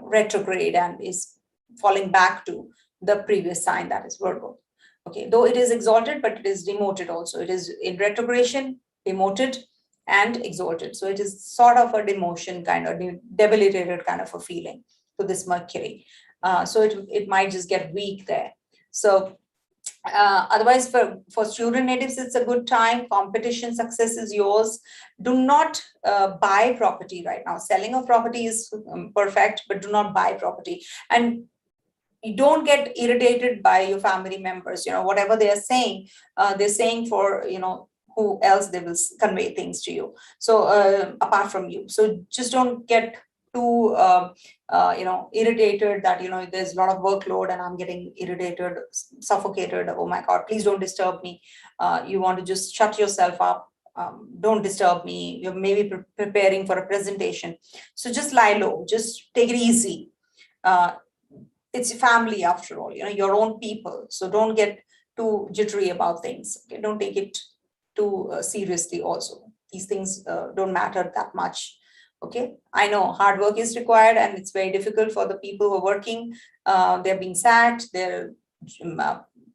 retrograde and is falling back to the previous sign, that is Virgo. Okay, though it is exalted, but it is demoted also. It is in retrogression, demoted, and exalted. So it is sort of a demotion kind of debilitated kind of a feeling to this Mercury. So it might just get weak there. So otherwise, for student natives, it's a good time. Competition success is yours. Do not buy property right now. Selling of property is perfect, but do not buy property. And you don't get irritated by your family members. Whatever they are saying, they're saying for, who else they will convey things to you. So apart from you. So just don't get too irritated that there's a lot of workload and I'm getting irritated, suffocated. Oh my God, please don't disturb me. You want to just shut yourself up. Don't disturb me. You're maybe preparing for a presentation. So just lie low, just take it easy. it's family after all, your own people. So don't get too jittery about things. Okay? Don't take it too seriously also. These things don't matter that much. Okay, I know hard work is required and it's very difficult for the people who are working. They're being sacked, they're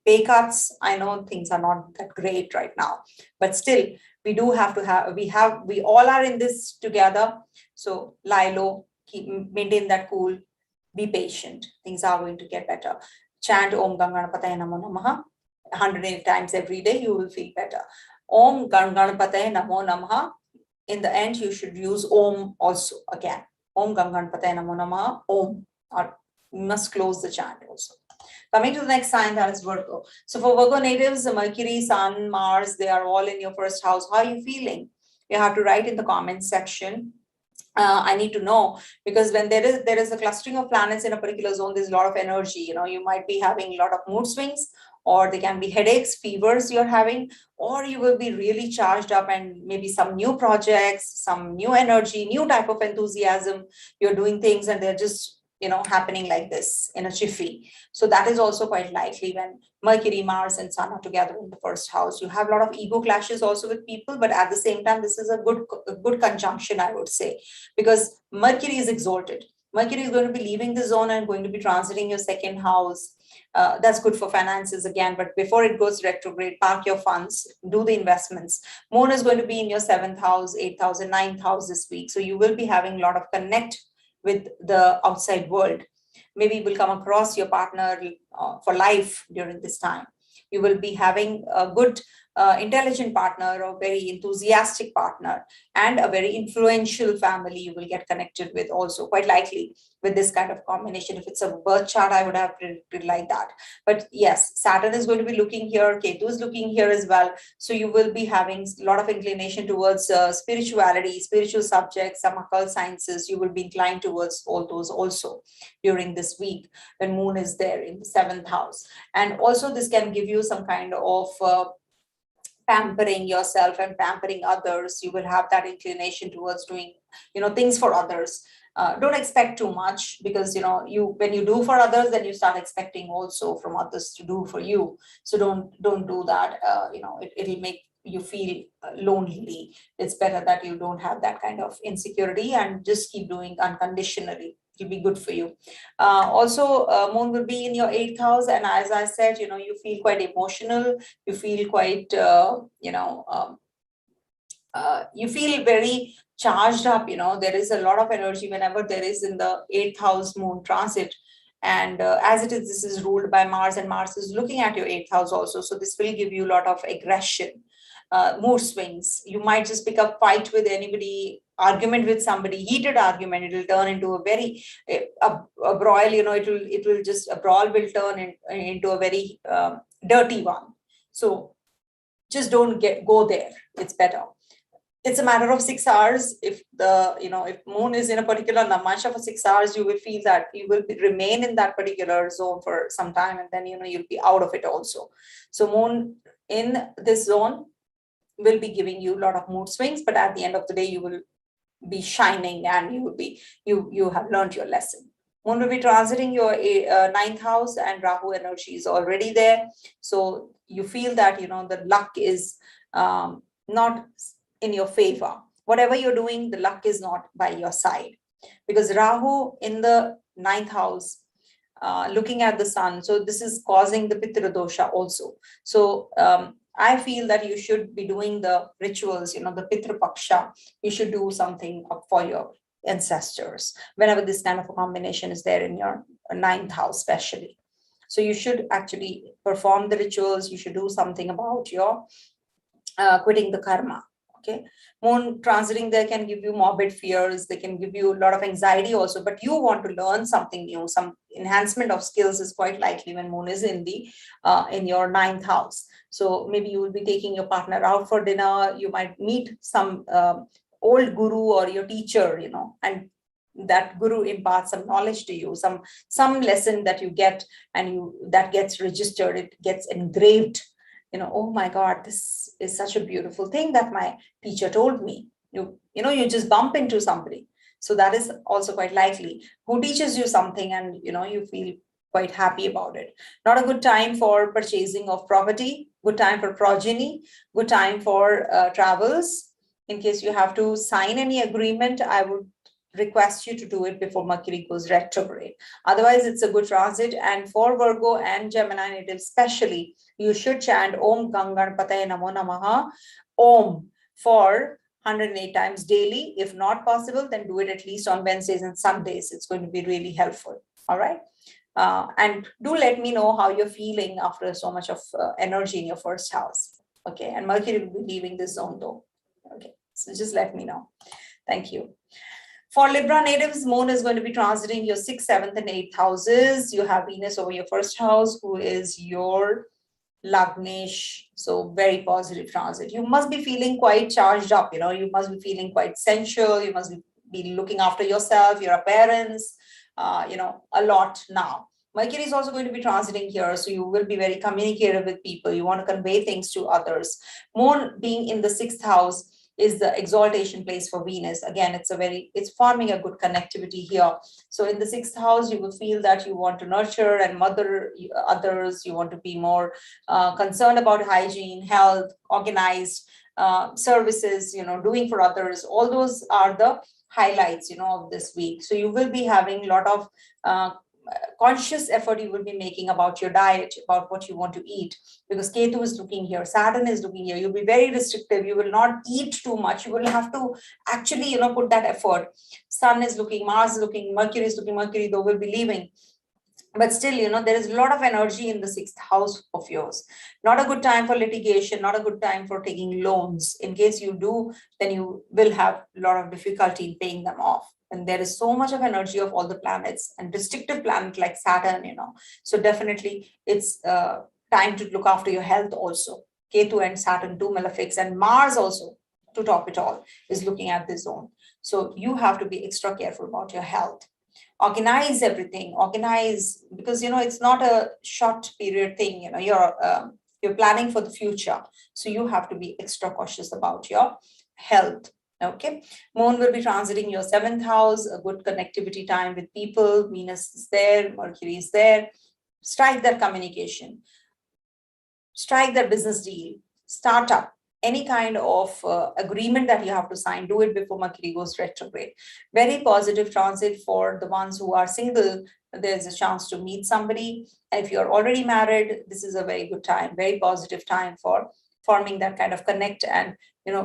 pay cuts. I know things are not that great right now, but still we do have to have, we all are in this together. So lie low, maintain that cool, be patient. Things are going to get better. Chant Om Ganganapataya Namo Namaha 108 times every day, you will feel better. Om Ganganapataya Namo Namaha. In the end, you should use Om also again. Om Ganganapataya Namo Namaha, Om. Or you must close the chant also. Coming to the next sign, that is Virgo. So for Virgo natives, Mercury, Sun, Mars, they are all in your first house. How are you feeling? You have to write in the comments section. I need to know, because when there is a clustering of planets in a particular zone, there's a lot of energy. You might be having a lot of mood swings, or there can be headaches, fevers you're having, or you will be really charged up and maybe some new projects, some new energy, new type of enthusiasm. You're doing things and they're just happening like this in a jiffy. So that is also quite likely when Mercury, Mars, and Sun are together in the first house. You have a lot of ego clashes also with people, but at the same time, this is a good conjunction, I would say, because Mercury is exalted. Mercury is going to be leaving the zone and going to be transiting your second house. That's good for finances again, but before it goes retrograde, park your funds, do the investments. Moon is going to be in your 7th house, 8th house, and 9th house this week. So you will be having a lot of connect with the outside world. Maybe you will come across your partner for life during this time. You will be having a good, intelligent partner, or very enthusiastic partner, and a very influential family you will get connected with also, quite likely with this kind of combination. If it's a birth chart, I would have predicted like that. But yes, Saturn is going to be looking here, Ketu is looking here as well. So you will be having a lot of inclination towards spirituality, spiritual subjects, some occult sciences. You will be inclined towards all those also during this week when Moon is there in the 7th house. And also this can give you some kind of pampering yourself and pampering others. You will have that inclination towards doing things for others. Don't expect too much, because when you do for others, then you start expecting also from others to do for you. So don't do that. It'll make you feel lonely. It's better that you don't have that kind of insecurity and just keep doing unconditionally. It'll be good for you. Also, Moon will be in your 8th house, and as I said, you feel quite emotional. You feel quite, you feel very charged up. There is a lot of energy whenever there is in the 8th house Moon transit. And as it is, this is ruled by Mars, and Mars is looking at your 8th house also. So this will give you a lot of aggression, mood swings. You might just pick up fight with anybody, argument with somebody, heated argument. It will turn into a very a broil. A brawl will turn into a very dirty one. So just don't go there. It's better. It's a matter of 6 hours. If if Moon is in a particular namasha for 6 hours, you will feel that you will remain in that particular zone for some time, and then you'll be out of it also. So Moon in this zone will be giving you a lot of mood swings, but at the end of the day, you will be shining, and you have learned your lesson. Moon will be transiting your 9th house, and Rahu energy is already there. So you feel that the luck is not in your favor. Whatever you're doing, the luck is not by your side, because Rahu in the 9th house, looking at the sun. So this is causing the Pitru Dosha also. So I feel that you should be doing the rituals, the Pitru Paksha. You should do something for your ancestors whenever this kind of a combination is there in your 9th house, especially. So you should actually perform the rituals. You should do something about your quitting the karma. Okay, Moon transiting there can give you morbid fears. They can give you a lot of anxiety also, but you want to learn something new. Some enhancement of skills is quite likely when Moon is in your 9th house. So maybe you will be taking your partner out for dinner. You might meet some old guru or your teacher, and that guru imparts some knowledge to you, some lesson that you get, and that gets registered. It gets engraved. Oh my God, this is such a beautiful thing that my teacher told me. You just bump into somebody. So that is also quite likely who teaches you something, and you feel quite happy about it. Not a good time for purchasing of property, good time for progeny, good time for travels. In case you have to sign any agreement, I would request you to do it before Mercury goes retrograde. Otherwise, it's a good transit. And for Virgo and Gemini natives especially, you should chant Om Ganganpataye Namo Namaha, Om, for 108 times daily. If not possible, then do it at least on Wednesdays and Sundays. It's going to be really helpful. All right. And do let me know how you're feeling after so much of energy in your first house. Okay. And Mercury will be leaving this zone though. Okay. So just let me know. Thank you. For Libra natives, Moon is going to be transiting your 6th, 7th, and 8th houses. You have Venus over your first house, who is your Lagnesh. So very positive transit. You must be feeling quite charged up. You must be feeling quite sensual. You must be looking after yourself, your appearance, a lot now. Mercury is also going to be transiting here, so you will be very communicative with people. You want to convey things to others. Moon being in the 6th house is the exaltation place for Venus. Again, it's forming a good connectivity here. So in the 6th house, you will feel that you want to nurture and mother others. You want to be more concerned about hygiene, health, organized services, doing for others. All those are the highlights, of this week. So you will be having a lot of conscious effort you will be making about your diet, about what you want to eat, because Ketu is looking here, Saturn is looking here. You'll be very restrictive. You will not eat too much. You will have to actually, put that effort. Sun is looking, Mars is looking, Mercury is looking. Mercury though will be leaving. But still, there is a lot of energy in the 6th house of yours. Not a good time for litigation, not a good time for taking loans. In case you do, then you will have a lot of difficulty in paying them off. And there is so much of energy of all the planets and restrictive planet like Saturn, So definitely it's time to look after your health also. Ketu and Saturn, two malefics, and Mars also, to top it all, is looking at this zone. So you have to be extra careful about your health. Organize everything, because it's not a short period thing. You're planning for the future, so you have to be extra cautious about your health. Okay, Moon will be transiting your 7th house, a good connectivity time with people. Venus is there, Mercury is there. Strike that communication, strike that business deal, startup, any kind of agreement that you have to sign, do it before Mercury goes retrograde. Very positive transit for the ones who are single. There's a chance to meet somebody. And if you're already married, this is a very good time, very positive time for forming that kind of connect and,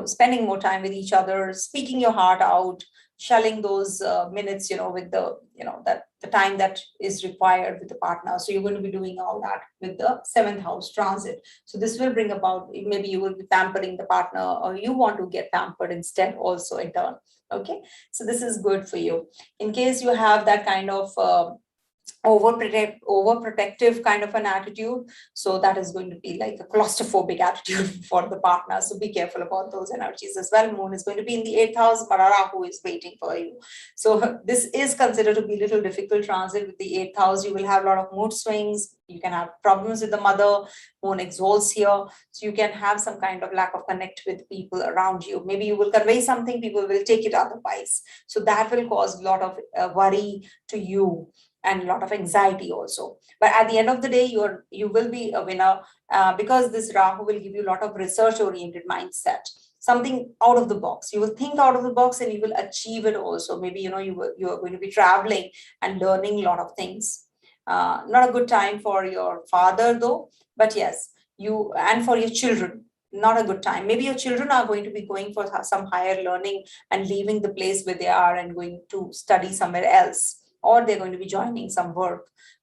spending more time with each other, speaking your heart out, shelling those minutes, with the time that is required with the partner. So you're going to be doing all that with the 7th house transit. So this will bring about, maybe you will be pampering the partner, or you want to get pampered instead also in turn. Okay, so this is good for you. In case you have that kind of overprotective kind of an attitude, so that is going to be like a claustrophobic attitude for the partner. So be careful about those energies as well. Moon is going to be in the 8th house, but Rahu is waiting for you. So this is considered to be a little difficult transit with the 8th house. You will have a lot of mood swings. You can have problems with the mother. Moon exalts here, so you can have some kind of lack of connect with people around you. Maybe you will convey something, people will take it otherwise. So that will cause a lot of worry to you, and a lot of anxiety also. But at the end of the day, you will be a winner because this Rahu will give you a lot of research-oriented mindset, something out of the box. You will think out of the box and you will achieve it also. Maybe, you are going to be traveling and learning a lot of things. Not a good time for your father though, but yes, and for your children. Not a good time. Maybe your children are going to be going for some higher learning and leaving the place where they are and going to study somewhere else, or they're going to be joining some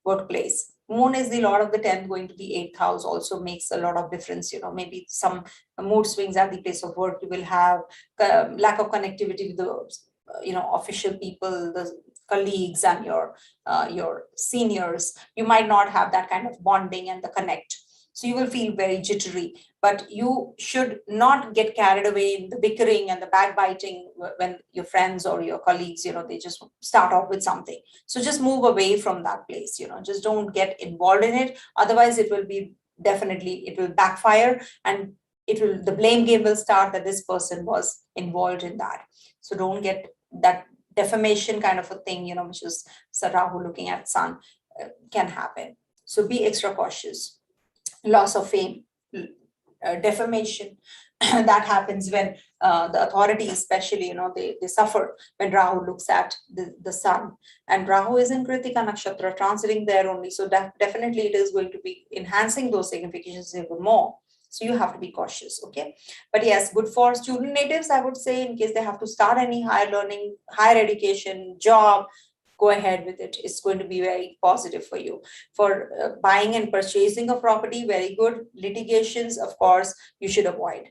workplace. Moon is the Lord of the 10th, going to the 8th house, also makes a lot of difference. Maybe some mood swings at the place of work. You will have lack of connectivity with the, official people, the colleagues and your seniors. You might not have that kind of bonding and the connect. So you will feel very jittery, but you should not get carried away in the bickering and the backbiting when your friends or your colleagues, they just start off with something. So just move away from that place, just don't get involved in it. Otherwise, it will backfire, and the blame game will start that this person was involved in that. So don't get that defamation kind of a thing, which is Rahu looking at Sun. can happen. So be extra cautious. Loss of fame, defamation, that happens when the authority, especially, they suffer when Rahu looks at the sun. And Rahu is in Kritika Nakshatra, transiting there only. So definitely it is going to be enhancing those significations even more. So you have to be cautious, okay? But yes, good for student natives, I would say, in case they have to start any higher learning, higher education, job, go ahead with it. It's going to be very positive for you. For buying and purchasing a property, very good. Litigations, of course, you should avoid.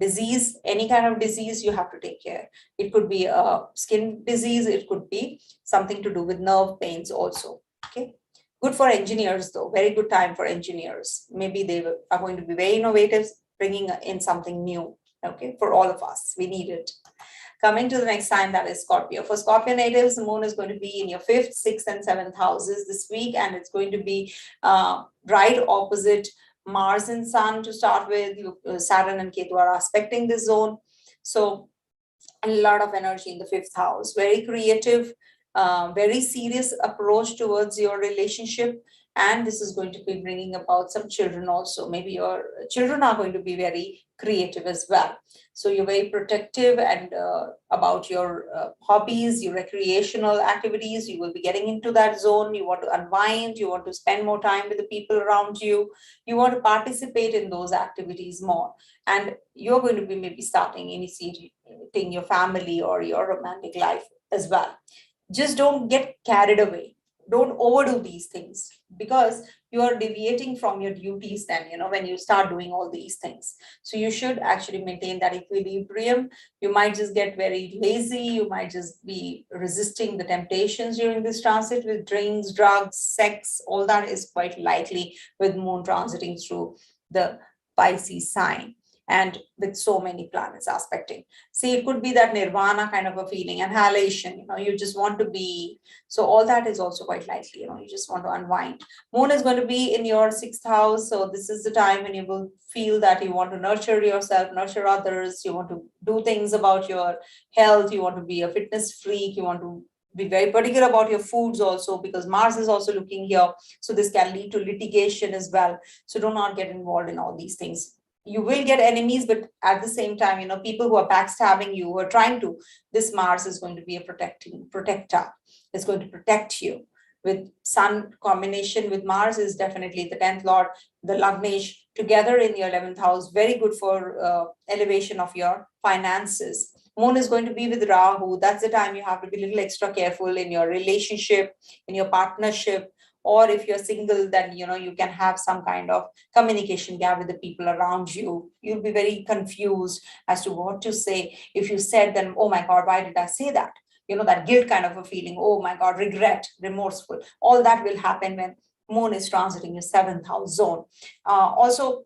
Disease, any kind of disease, you have to take care. It could be a skin disease, it could be something to do with nerve pains also, okay? Good for engineers though, very good time for engineers. Maybe they are going to be very innovative, bringing in something new, okay, for all of us. We need it. Coming to the next sign, that is Scorpio. For Scorpio natives, the moon is going to be in your 5th, 6th, and 7th houses this week, and it's going to be right opposite Mars and Sun to start with. Saturn and Ketu are aspecting this zone. So a lot of energy in the 5th house. Very creative, very serious approach towards your relationship. And this is going to be bringing about some children also. Maybe your children are going to be very creative as well. So you're very protective and about your hobbies, your recreational activities. You will be getting into that zone. You want to unwind. You want to spend more time with the people around you. You want to participate in those activities more. And you're going to be maybe starting initiating your family or your romantic life as well. Just don't get carried away. Don't overdo these things, because you are deviating from your duties then, when you start doing all these things. So you should actually maintain that equilibrium. You might just get very lazy. You might just be resisting the temptations during this transit with drinks, drugs, sex. All that is quite likely with moon transiting through the Pisces sign. And with so many planets aspecting. See, it could be that nirvana kind of a feeling, annihilation, you just want to be. So all that is also quite likely, you just want to unwind. Moon is going to be in your 6th house. So this is the time when you will feel that you want to nurture yourself, nurture others. You want to do things about your health. You want to be a fitness freak. You want to be very particular about your foods also, because Mars is also looking here. So this can lead to litigation as well. So do not get involved in all these things. You will get enemies, but at the same time, people who are backstabbing you, who are trying to, this Mars is going to be a protector. It's going to protect you. With Sun combination with Mars is definitely the 10th Lord, the Lagnesh, together in your 11th house, very good for elevation of your finances. Moon is going to be with Rahu. That's the time you have to be a little extra careful in your relationship, in your partnership. Or if you're single, then, you can have some kind of communication gap with the people around you. You'll be very confused as to what to say. If you said, then, oh my God, why did I say that? That guilt kind of a feeling. Oh my God, regret, remorseful. All that will happen when moon is transiting your 7th house zone. Also,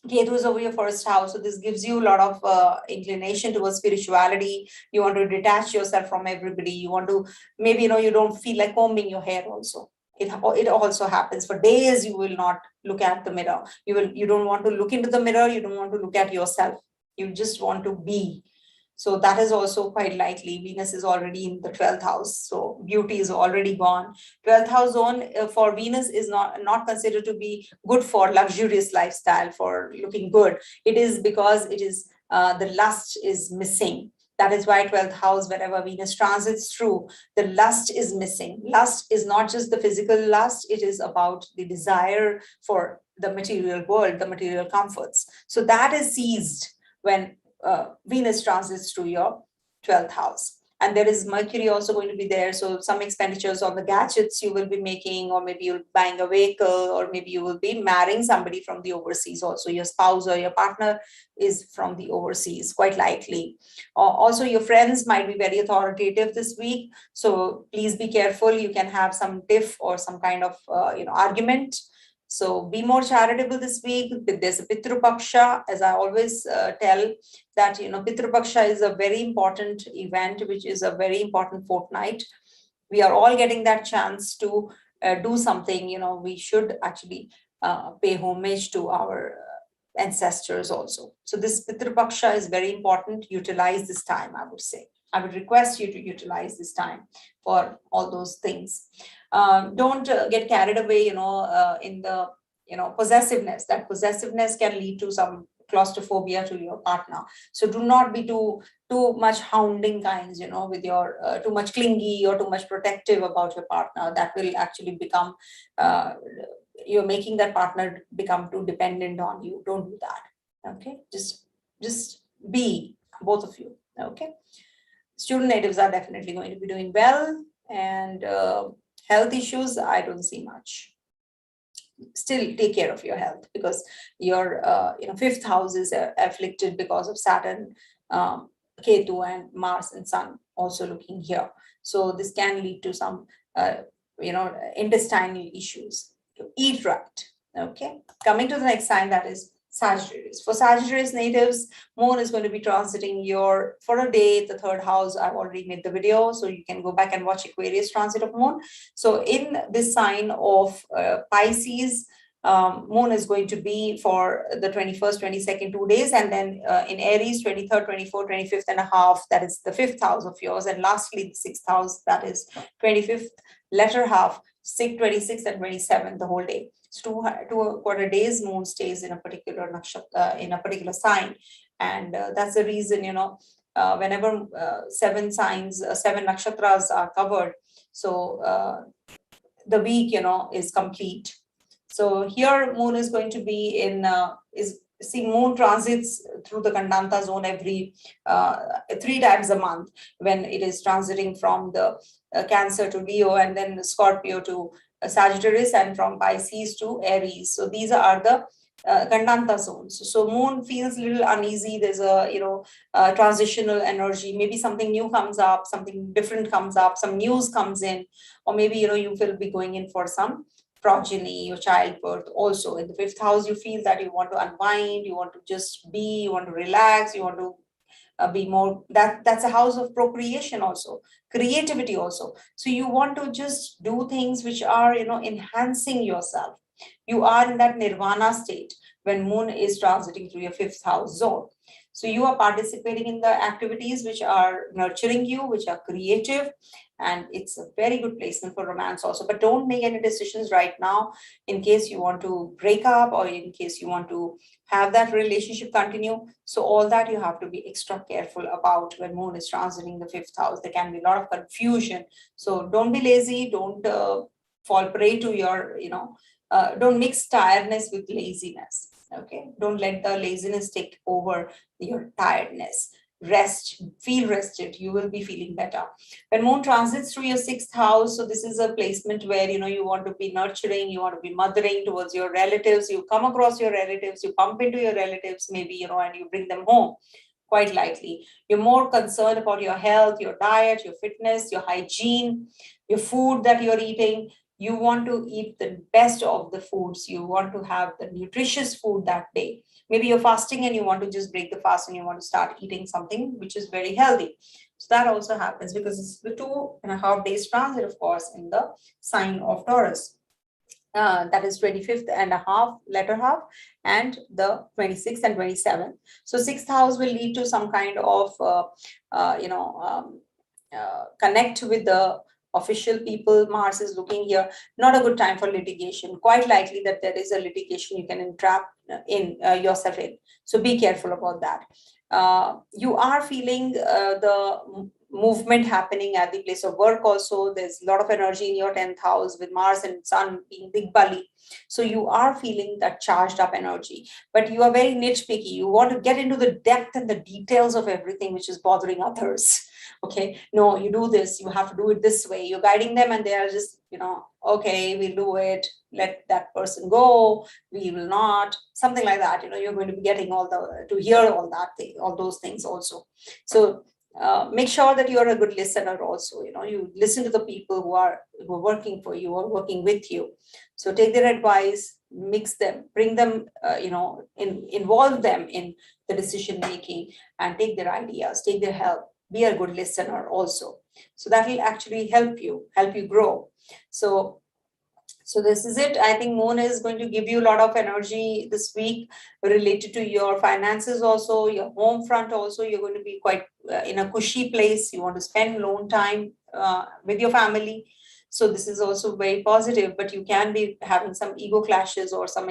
Ketu is over your 1st house. So this gives you a lot of inclination towards spirituality. You want to detach yourself from everybody. You want to, maybe, you don't feel like combing your hair also. It also happens. For days you will not look at the mirror. You don't want to look into the mirror. You don't want to look at yourself. You just want to be. So that is also quite likely. Venus is already in the 12th house. So beauty is already gone. 12th house zone for Venus is not considered to be good for luxurious lifestyle, for looking good. It is because it is the lust is missing. That is why 12th house, wherever Venus transits through, the lust is missing. Lust is not just the physical lust. It is about the desire for the material world, the material comforts. So that is seized when Venus transits through your 12th house. And there is Mercury also going to be there. So some expenditures on the gadgets you will be making, or maybe you're buying a vehicle, or maybe you will be marrying somebody from the overseas. Also, your spouse or your partner is from the overseas, quite likely. Also, your friends might be very authoritative this week. So please be careful. You can have some tiff or some kind of argument. So be more charitable this week. There's a Pitru Paksha, as I always tell, that Pitru Paksha is a very important event, which is a very important fortnight. We are all getting that chance to do something. We should actually pay homage to our ancestors also. So this Pitru Paksha is very important. Utilize this time, I would say. I would request you to utilize this time for all those things. Don't get carried away, in the, possessiveness. That possessiveness can lead to some claustrophobia to your partner. So do not be too much hounding kinds, with your too much clingy or too much protective about your partner. That will actually become, you're making that partner become too dependent on you. Don't do that. Okay, just be, both of you. Okay. Student natives are definitely going to be doing well, and health issues, I don't see much. Still take care of your health, because your fifth house is afflicted because of Saturn, Ketu, and Mars and Sun also looking here. So this can lead to some intestinal issues. Eat right. Okay, coming to the next sign, that is Sagittarius. For Sagittarius natives, Moon is going to be transiting your, for a day, the third house. I've already made the video, so you can go back and watch Aquarius transit of Moon. So in this sign of Pisces, Moon is going to be for the 21st, 22nd, 2 days, and then in Aries, 23rd, 24th, 25th and a half, that is the fifth house of yours, and lastly the sixth house, that is 25th, latter half, 26th and 27th, the whole day. So 2.25 days, Moon stays in a particular in a particular sign, and that's the reason, whenever seven signs, seven nakshatras are covered, so the week, is complete. So here Moon is going to be in Moon transits through the Kandanta zone every 3 times a month, when it is transiting from the Cancer to Leo, and then Scorpio to Sagittarius, and from Pisces to Aries. So these are the Kandanta zones. So Moon feels a little uneasy. There's a transitional energy. Maybe something new comes up, something different comes up, some news comes in, or maybe you will be going in for some progeny or childbirth. Also in the fifth house, you feel that you want to unwind, you want to just be, you want to relax, you want to be more, that's a house of procreation also, creativity also. So you want to just do things which are enhancing yourself. You are in that nirvana state when Moon is transiting through your fifth house zone. So you are participating in the activities which are nurturing you, which are creative, and it's a very good placement for romance also. But don't make any decisions right now in case you want to break up, or in case you want to have that relationship continue. So all that you have to be extra careful about when Moon is transiting the fifth house. There can be a lot of confusion. So don't be lazy. Don't fall prey to your, don't mix tiredness with laziness. Okay, don't let the laziness take over your tiredness. Rest, feel rested, you will be feeling better. When Moon transits through your sixth house, so this is a placement where you want to be nurturing, you want to be mothering towards your relatives. You come across your relatives, you bump into your relatives maybe, and you bring them home quite likely. You're more concerned about your health, your diet, your fitness, your hygiene, your food that you're eating. You want to eat the best of the foods. You want to have the nutritious food that day. Maybe you're fasting and you want to just break the fast and you want to start eating something which is very healthy. So that also happens because it's the 2.5 days transit, of course, in the sign of Taurus. That is 25th and a half, latter half, and the 26th and 27th. So sixth house will lead to some kind of, connect with the official people. Mars is looking here. Not a good time for litigation. Quite likely that there is a litigation you can entrap in yourself in. So be careful about that. You are feeling the movement happening at the place of work also. There's a lot of energy in your 10th house with Mars and Sun being big bully. So you are feeling that charged up energy, but you are very nitpicky. You want to get into the depth and the details of everything which is bothering others. Okay, no, you do this, you have to do it this way. You're guiding them and they are just, okay, we'll do it. Let that person go. We will not. Something like that. You're going to be getting to hear all that thing, all those things also. So make sure that you're a good listener also. You listen to the people who are working for you or working with you. So take their advice, mix them, bring them, involve them in the decision making, and take their ideas, take their help. Be a good listener also. So that will actually help you grow. So So this is it. I think Moon is going to give you a lot of energy this week related to your finances also, your home front also. You're going to be quite in a cushy place. You want to spend alone time with your family. So this is also very positive, but you can be having some ego clashes or some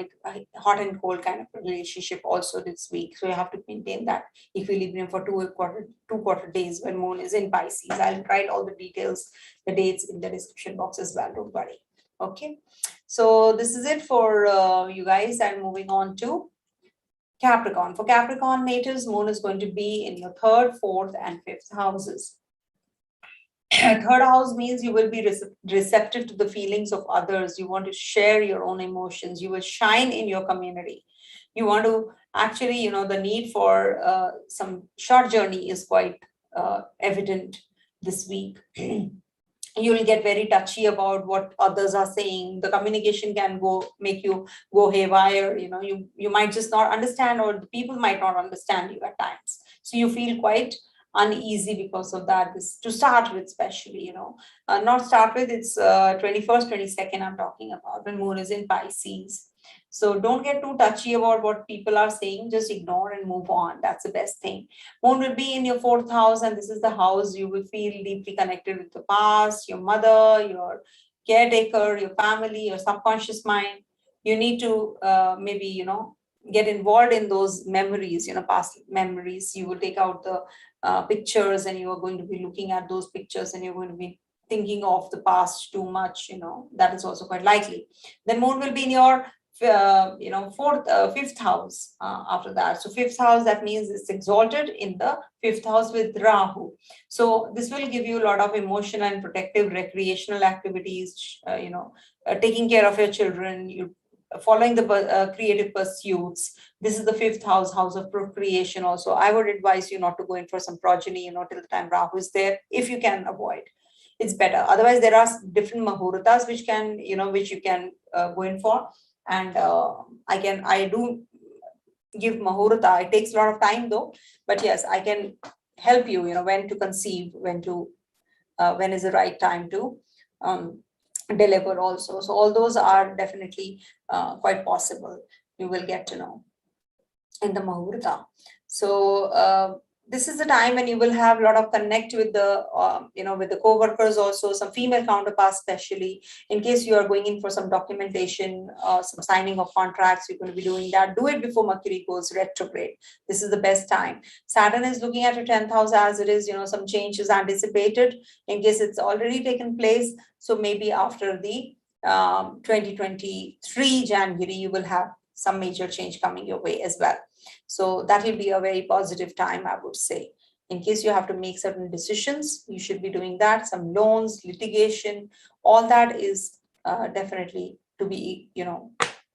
hot and cold kind of relationship also this week. So you have to maintain that equilibrium for two quarter days when Moon is in Pisces. I'll write all the details, the dates in the description box as well. Don't worry. Okay, so this is it for you guys. I'm moving on to Capricorn. For Capricorn natives, Moon is going to be in your third, fourth, and fifth houses. Third house means you will be receptive to the feelings of others. You want to share your own emotions. You will shine in your community. You want to actually, the need for some short journey is quite evident this week. You will get very touchy about what others are saying. The communication can make you go haywire. You might just not understand, or the people might not understand you at times. So you feel quite uneasy because of that. This to start with, especially, not start with, it's 21st, 22nd I'm talking about, when Moon is in Pisces. So don't get too touchy about what people are saying. Just ignore and move on. That's the best thing. Moon will be in your fourth house, and this is the house you will feel deeply connected with the past, your mother, your caretaker, your family, your subconscious mind. You need to maybe, get involved in those memories, past memories. You will take out the pictures, and you are going to be looking at those pictures, and you're going to be thinking of the past too much. That is also quite likely. Then Moon will be in your fifth house after that. So fifth house, that means it's exalted in the fifth house with Rahu. So this will give you a lot of emotional and protective recreational activities, taking care of your children, you following the creative pursuits. This is the fifth house, house of procreation also. I would advise you not to go in for some progeny, till the time Rahu is there, if you can avoid. It's better. Otherwise, there are different muhurtas which you can go in for. And I do give muhurta. It takes a lot of time though, but yes, I can help you, when to conceive, when is the right time to deliver also. So all those are definitely quite possible. You will get to know in the muhurta. So this is the time when you will have a lot of connect with the with the co-workers also, some female counterparts, especially in case you are going in for some documentation, some signing of contracts. You're going to be doing that. Do it before Mercury goes retrograde. This is the best time. Saturn is looking at your 10th house as it is, some change is anticipated in case it's already taken place. So maybe after the 2023 January, you will have some major change coming your way as well. So that will be a very positive time, I would say. In case you have to make certain decisions, you should be doing that. Some loans, litigation, all that is definitely to be,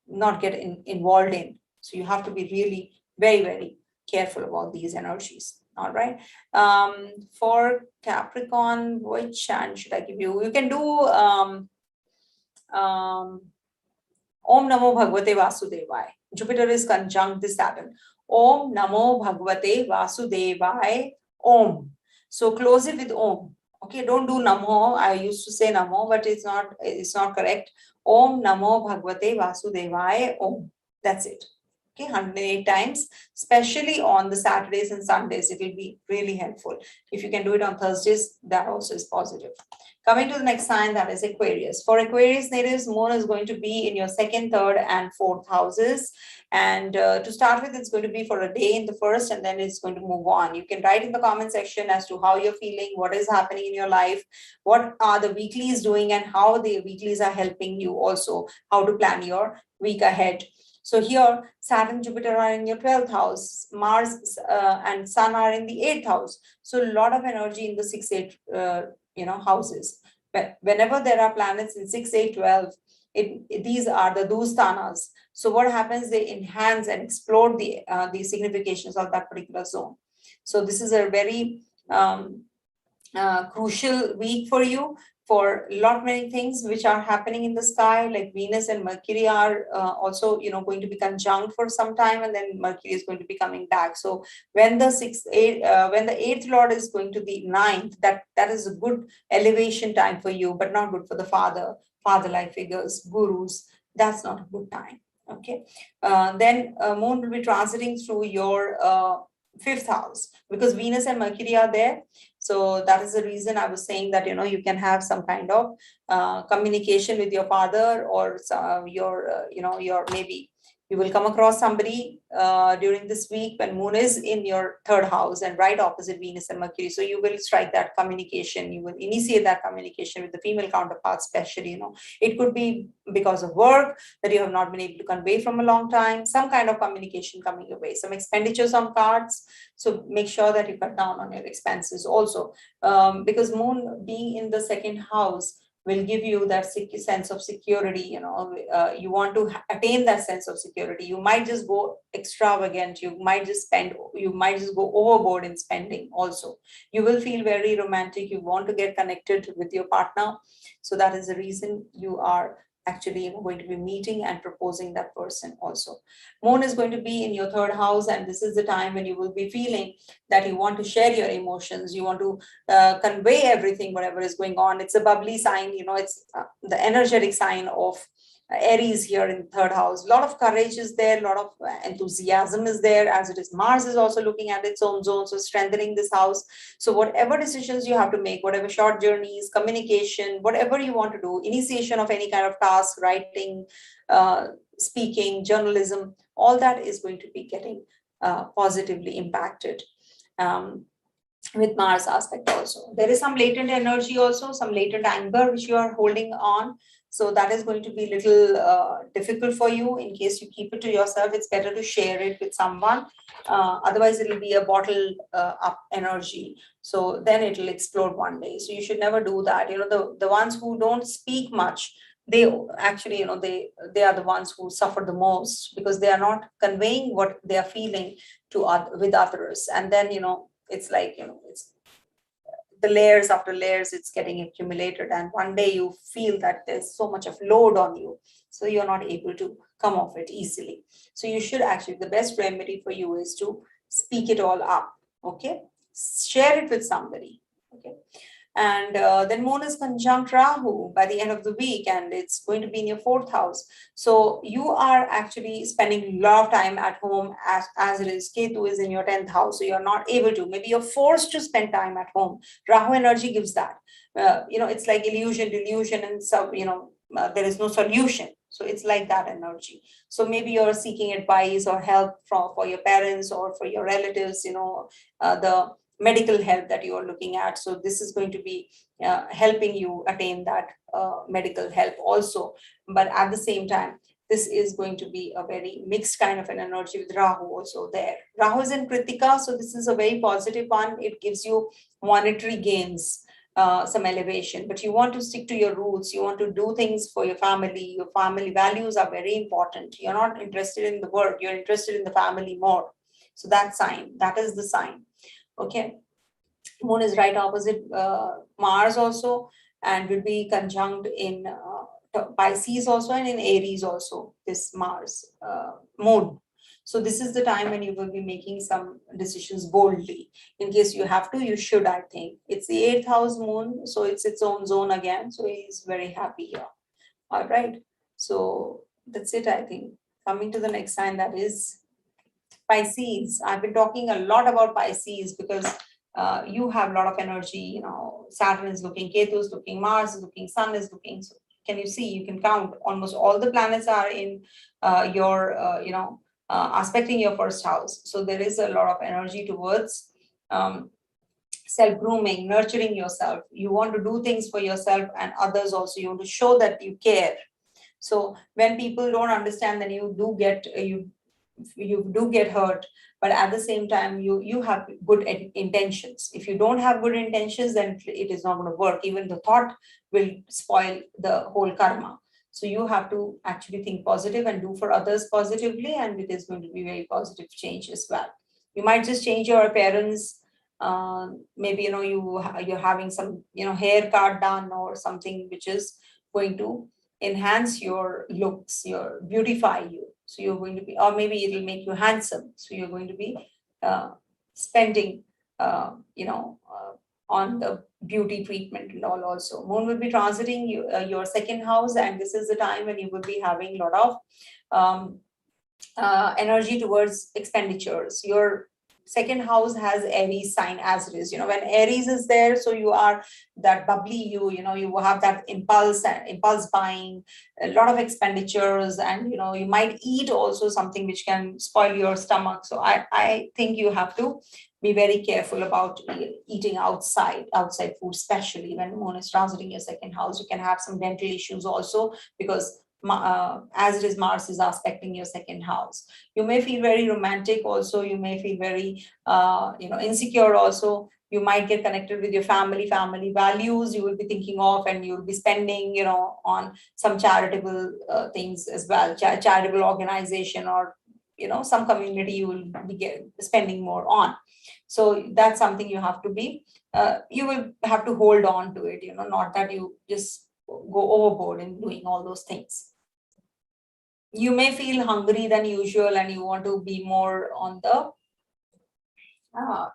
not get involved in. So you have to be really very, very careful about these energies. All right. For Capricorn, which hand should I give you? You can do Om Namo Bhagavate Vasudevaya. Jupiter is conjunct this Saturn. Om Namo Bhagavate Vasudevaya. Om. So close it with Om. Okay, don't do Namo. I used to say Namo, but it's not correct. Om Namo Bhagavate Vasudevaya. Om. That's it. Okay, 108 times, especially on the Saturdays and Sundays. It will be really helpful. If you can do it on Thursdays, that also is positive. Coming to the next sign, that is Aquarius. For Aquarius natives, Moon is going to be in your second, third, and fourth houses. And to start with, it's going to be for a day in the first, and then it's going to move on. You can write in the comment section as to how you're feeling, what is happening in your life, what are the weeklies doing, and how the weeklies are helping you also, how to plan your week ahead. So here, Saturn, Jupiter are in your 12th house, Mars and Sun are in the 8th house. So a lot of energy in the 6, 8, houses. But whenever there are planets in 6, 8, 12, these are the dusthanas. So what happens? They enhance and explode the significations of that particular zone. So this is a very crucial week for you, for many things which are happening in the sky, like Venus and Mercury are also going to be conjunct for some time, and then Mercury is going to be coming back. So when the when the 8th lord is going to the 9th, that is a good elevation time for you, but not good for the father father-like figures, gurus. That's not a good time. Okay. Then Moon will be transiting through your fifth house because Venus and Mercury are there. So that is the reason I was saying that, you can have some kind of communication with your father, or your maybe you will come across somebody during this week when Moon is in your third house and right opposite Venus and Mercury. So you will strike that communication. You will initiate that communication with the female counterpart, especially. It could be because of work that you have not been able to convey from a long time. Some kind of communication coming your way. Some expenditures on cards. So make sure that you cut down on your expenses also, because Moon being in the second house will give you that sense of security. You want to attain that sense of security. You might just go extravagant. You might just go overboard in spending also. You will feel very romantic. You want to get connected with your partner. So that is the reason you are actually going to be meeting and proposing that person also. Moon is going to be in your third house, and this is the time when you will be feeling that you want to share your emotions. You want to convey everything, whatever is going on. It's a bubbly sign, it's the energetic sign of Aries here in the third house. A lot of courage is there, a lot of enthusiasm is there, as it is Mars is also looking at its own zone, so strengthening this house. So whatever decisions you have to make, whatever short journeys, communication, whatever you want to do, initiation of any kind of task, writing, speaking, journalism, all that is going to be getting positively impacted. With Mars aspect also. There is some latent energy also, some latent anger which you are holding on. So that is going to be a little difficult for you. In case you keep it to yourself, it's better to share it with someone. Otherwise, it will be a bottled up energy. So then it will explode one day. So you should never do that. The ones who don't speak much, they actually, they are the ones who suffer the most, because they are not conveying what they are feeling with others. And then, it's like, it's the layers after layers, it's getting accumulated, and one day you feel that there's so much of load on you, so you're not able to come off it easily. So you should actually, the best remedy for you is to speak it all up. Okay, share it with somebody. Okay. And then Moon is conjunct Rahu by the end of the week, and it's going to be in your fourth house. So you are actually spending a lot of time at home, as it is. Ketu is in your 10th house, so you're not able to. Maybe you're forced to spend time at home. Rahu energy gives that. It's like illusion, delusion, and so, there is no solution. So it's like that energy. So maybe you're seeking advice or help for your parents or for your relatives, the medical help that you are looking at. So this is going to be helping you attain that medical help also. But at the same time, this is going to be a very mixed kind of an energy with Rahu also there. Rahu is in Kritika, so this is a very positive one. It gives you monetary gains, some elevation, but you want to stick to your roots. You want to do things for your family. Your family values are very important. You're not interested in the work. You're interested in the family more. So that is the sign. Okay, Moon is right opposite Mars also, and will be conjunct in Pisces also, and in Aries also, this Mars Moon. So this is the time when you will be making some decisions boldly. In case you have to, you should, I think. It's the 8th house Moon, so it's its own zone again. So he's very happy here. All right. So that's it, I think. Coming to the next sign, that is Pisces. I've been talking a lot about Pisces because you have a lot of energy. Saturn is looking, Ketu is looking, Mars is looking, Sun is looking. So can you see? You can count. Almost all the planets are in your, aspecting your first house. So there is a lot of energy towards self-grooming, nurturing yourself. You want to do things for yourself and others also. You want to show that you care. So when people don't understand, then you do get hurt, but at the same time you have good intentions. If you don't have good intentions, then it is not going to work. Even the thought will spoil the whole karma. So you have to actually think positive and do for others positively, and it is going to be very positive change as well. You might just change your appearance. Maybe you're having some haircut done or something which is going to enhance your looks, beautify you. So you're going to be, or maybe it'll make you handsome. So you're going to be spending, on the beauty treatment and all also. Moon will be transiting your second house, and this is the time when you will be having a lot of energy towards expenditures. Your second house has Aries sign as it is. When Aries is there, so you are that bubbly, you have that impulse buying, a lot of expenditures, and you might eat also something which can spoil your stomach. So I think you have to be very careful about eating outside food, especially when Moon is transiting your second house. You can have some dental issues also, because as it is, Mars is aspecting your second house. You may feel very romantic also. You may feel very insecure also. You might get connected with your family values you will be thinking of, and you will be spending on some charitable things as well, charitable organization, or some community you will be spending more on. So that's something you have to be you will have to hold on to it, not that you just go overboard in doing all those things. You may feel hungry than usual, and you want to be more on the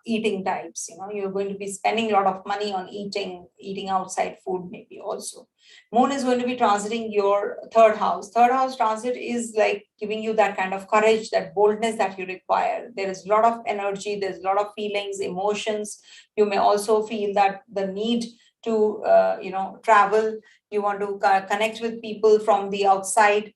eating types. You're going to be spending a lot of money on eating outside food, maybe also. Moon is going to be transiting your third house. Third house transit is like giving you that kind of courage, that boldness that you require. There is a lot of energy, there's a lot of feelings, emotions. You may also feel that the need to travel. You want to connect with people from the outside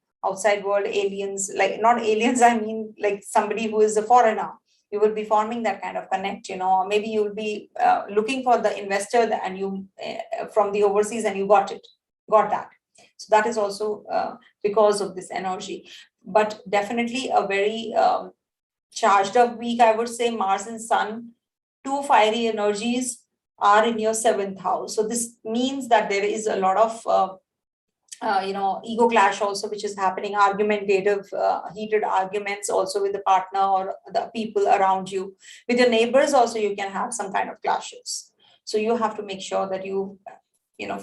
world, aliens, like not aliens, I mean like somebody who is a foreigner. You will be forming that kind of connect, or maybe you will be looking for the investor and you from the overseas, and you got that. So that is also because of this energy. But definitely a very charged up week, I would say. Mars and Sun, two fiery energies, are in your seventh house. So this means that there is a lot of ego clash also, which is happening, argumentative, heated arguments also with the partner or the people around you. With your neighbors also, you can have some kind of clashes. So you have to make sure that you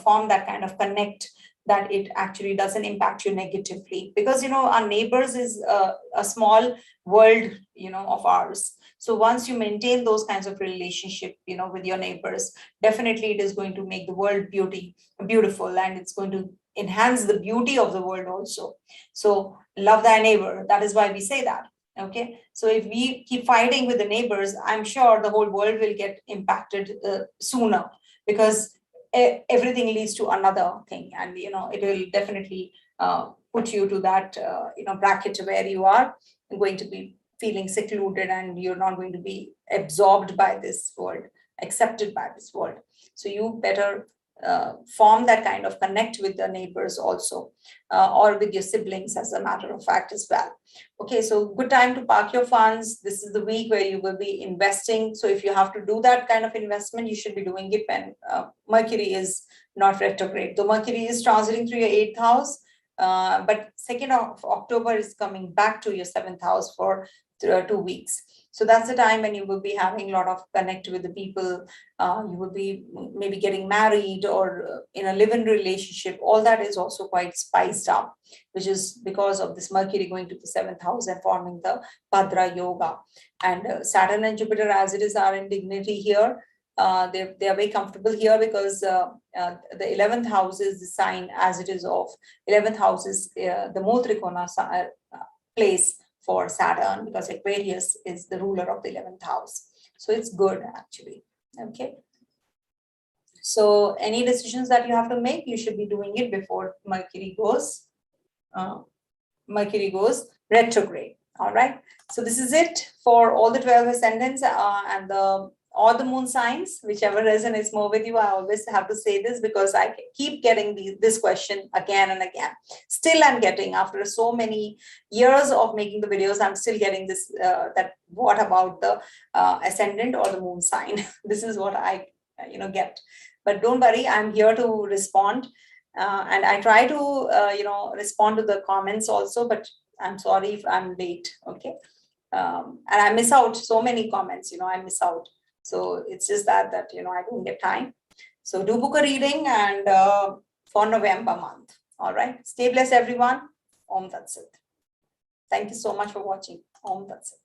form that kind of connect, that it actually doesn't impact you negatively, because our neighbors is a small world of ours. So once you maintain those kinds of relationship with your neighbors, definitely it is going to make the world beautiful, and it's going to enhance the beauty of the world also. So love thy neighbor, that is why we say that. Okay, so if we keep fighting with the neighbors, I'm sure the whole world will get impacted sooner, because everything leads to another thing, and it will definitely put you to that bracket where you are going to be feeling secluded, and you're not going to be absorbed by this world, accepted by this world. So you better form that kind of connect with the neighbors also, or with your siblings, as a matter of fact, as well. Okay, so good time to park your funds. This is the week where you will be investing. So if you have to do that kind of investment, you should be doing it when Mercury is not retrograde. Though Mercury is transiting through your 8th house, but 2nd of October is coming back to your 7th house for 2 weeks. So that's the time when you will be having a lot of connect with the people. You will be maybe getting married or in a live-in relationship. All that is also quite spiced up, which is because of this Mercury going to the 7th house and forming the Bhadra Yoga. And Saturn and Jupiter, as it is, are in dignity here. They are very comfortable here, because the 11th house is the sign, as it is, of 11th house is the Motrikona place for Saturn, because Aquarius is the ruler of the 11th house. So it's good, actually. Okay. So any decisions that you have to make, you should be doing it before Mercury goes retrograde. All right. So this is it for all the 12 ascendants and all the moon signs, whichever resonates more with you. I always have to say this, because I keep getting this question again and again. Still, I'm getting, after so many years of making the videos, I'm still getting this, that what about the ascendant or the moon sign? This is what I get. But don't worry, I'm here to respond. And I try to, respond to the comments also, but I'm sorry if I'm late. Okay. And I miss out so many comments, I miss out. So it's just that I don't get time. So do book a reading, and for November month. All right. Stay blessed, everyone. Om Tat Sat. Thank you so much for watching. Om Tat Sat.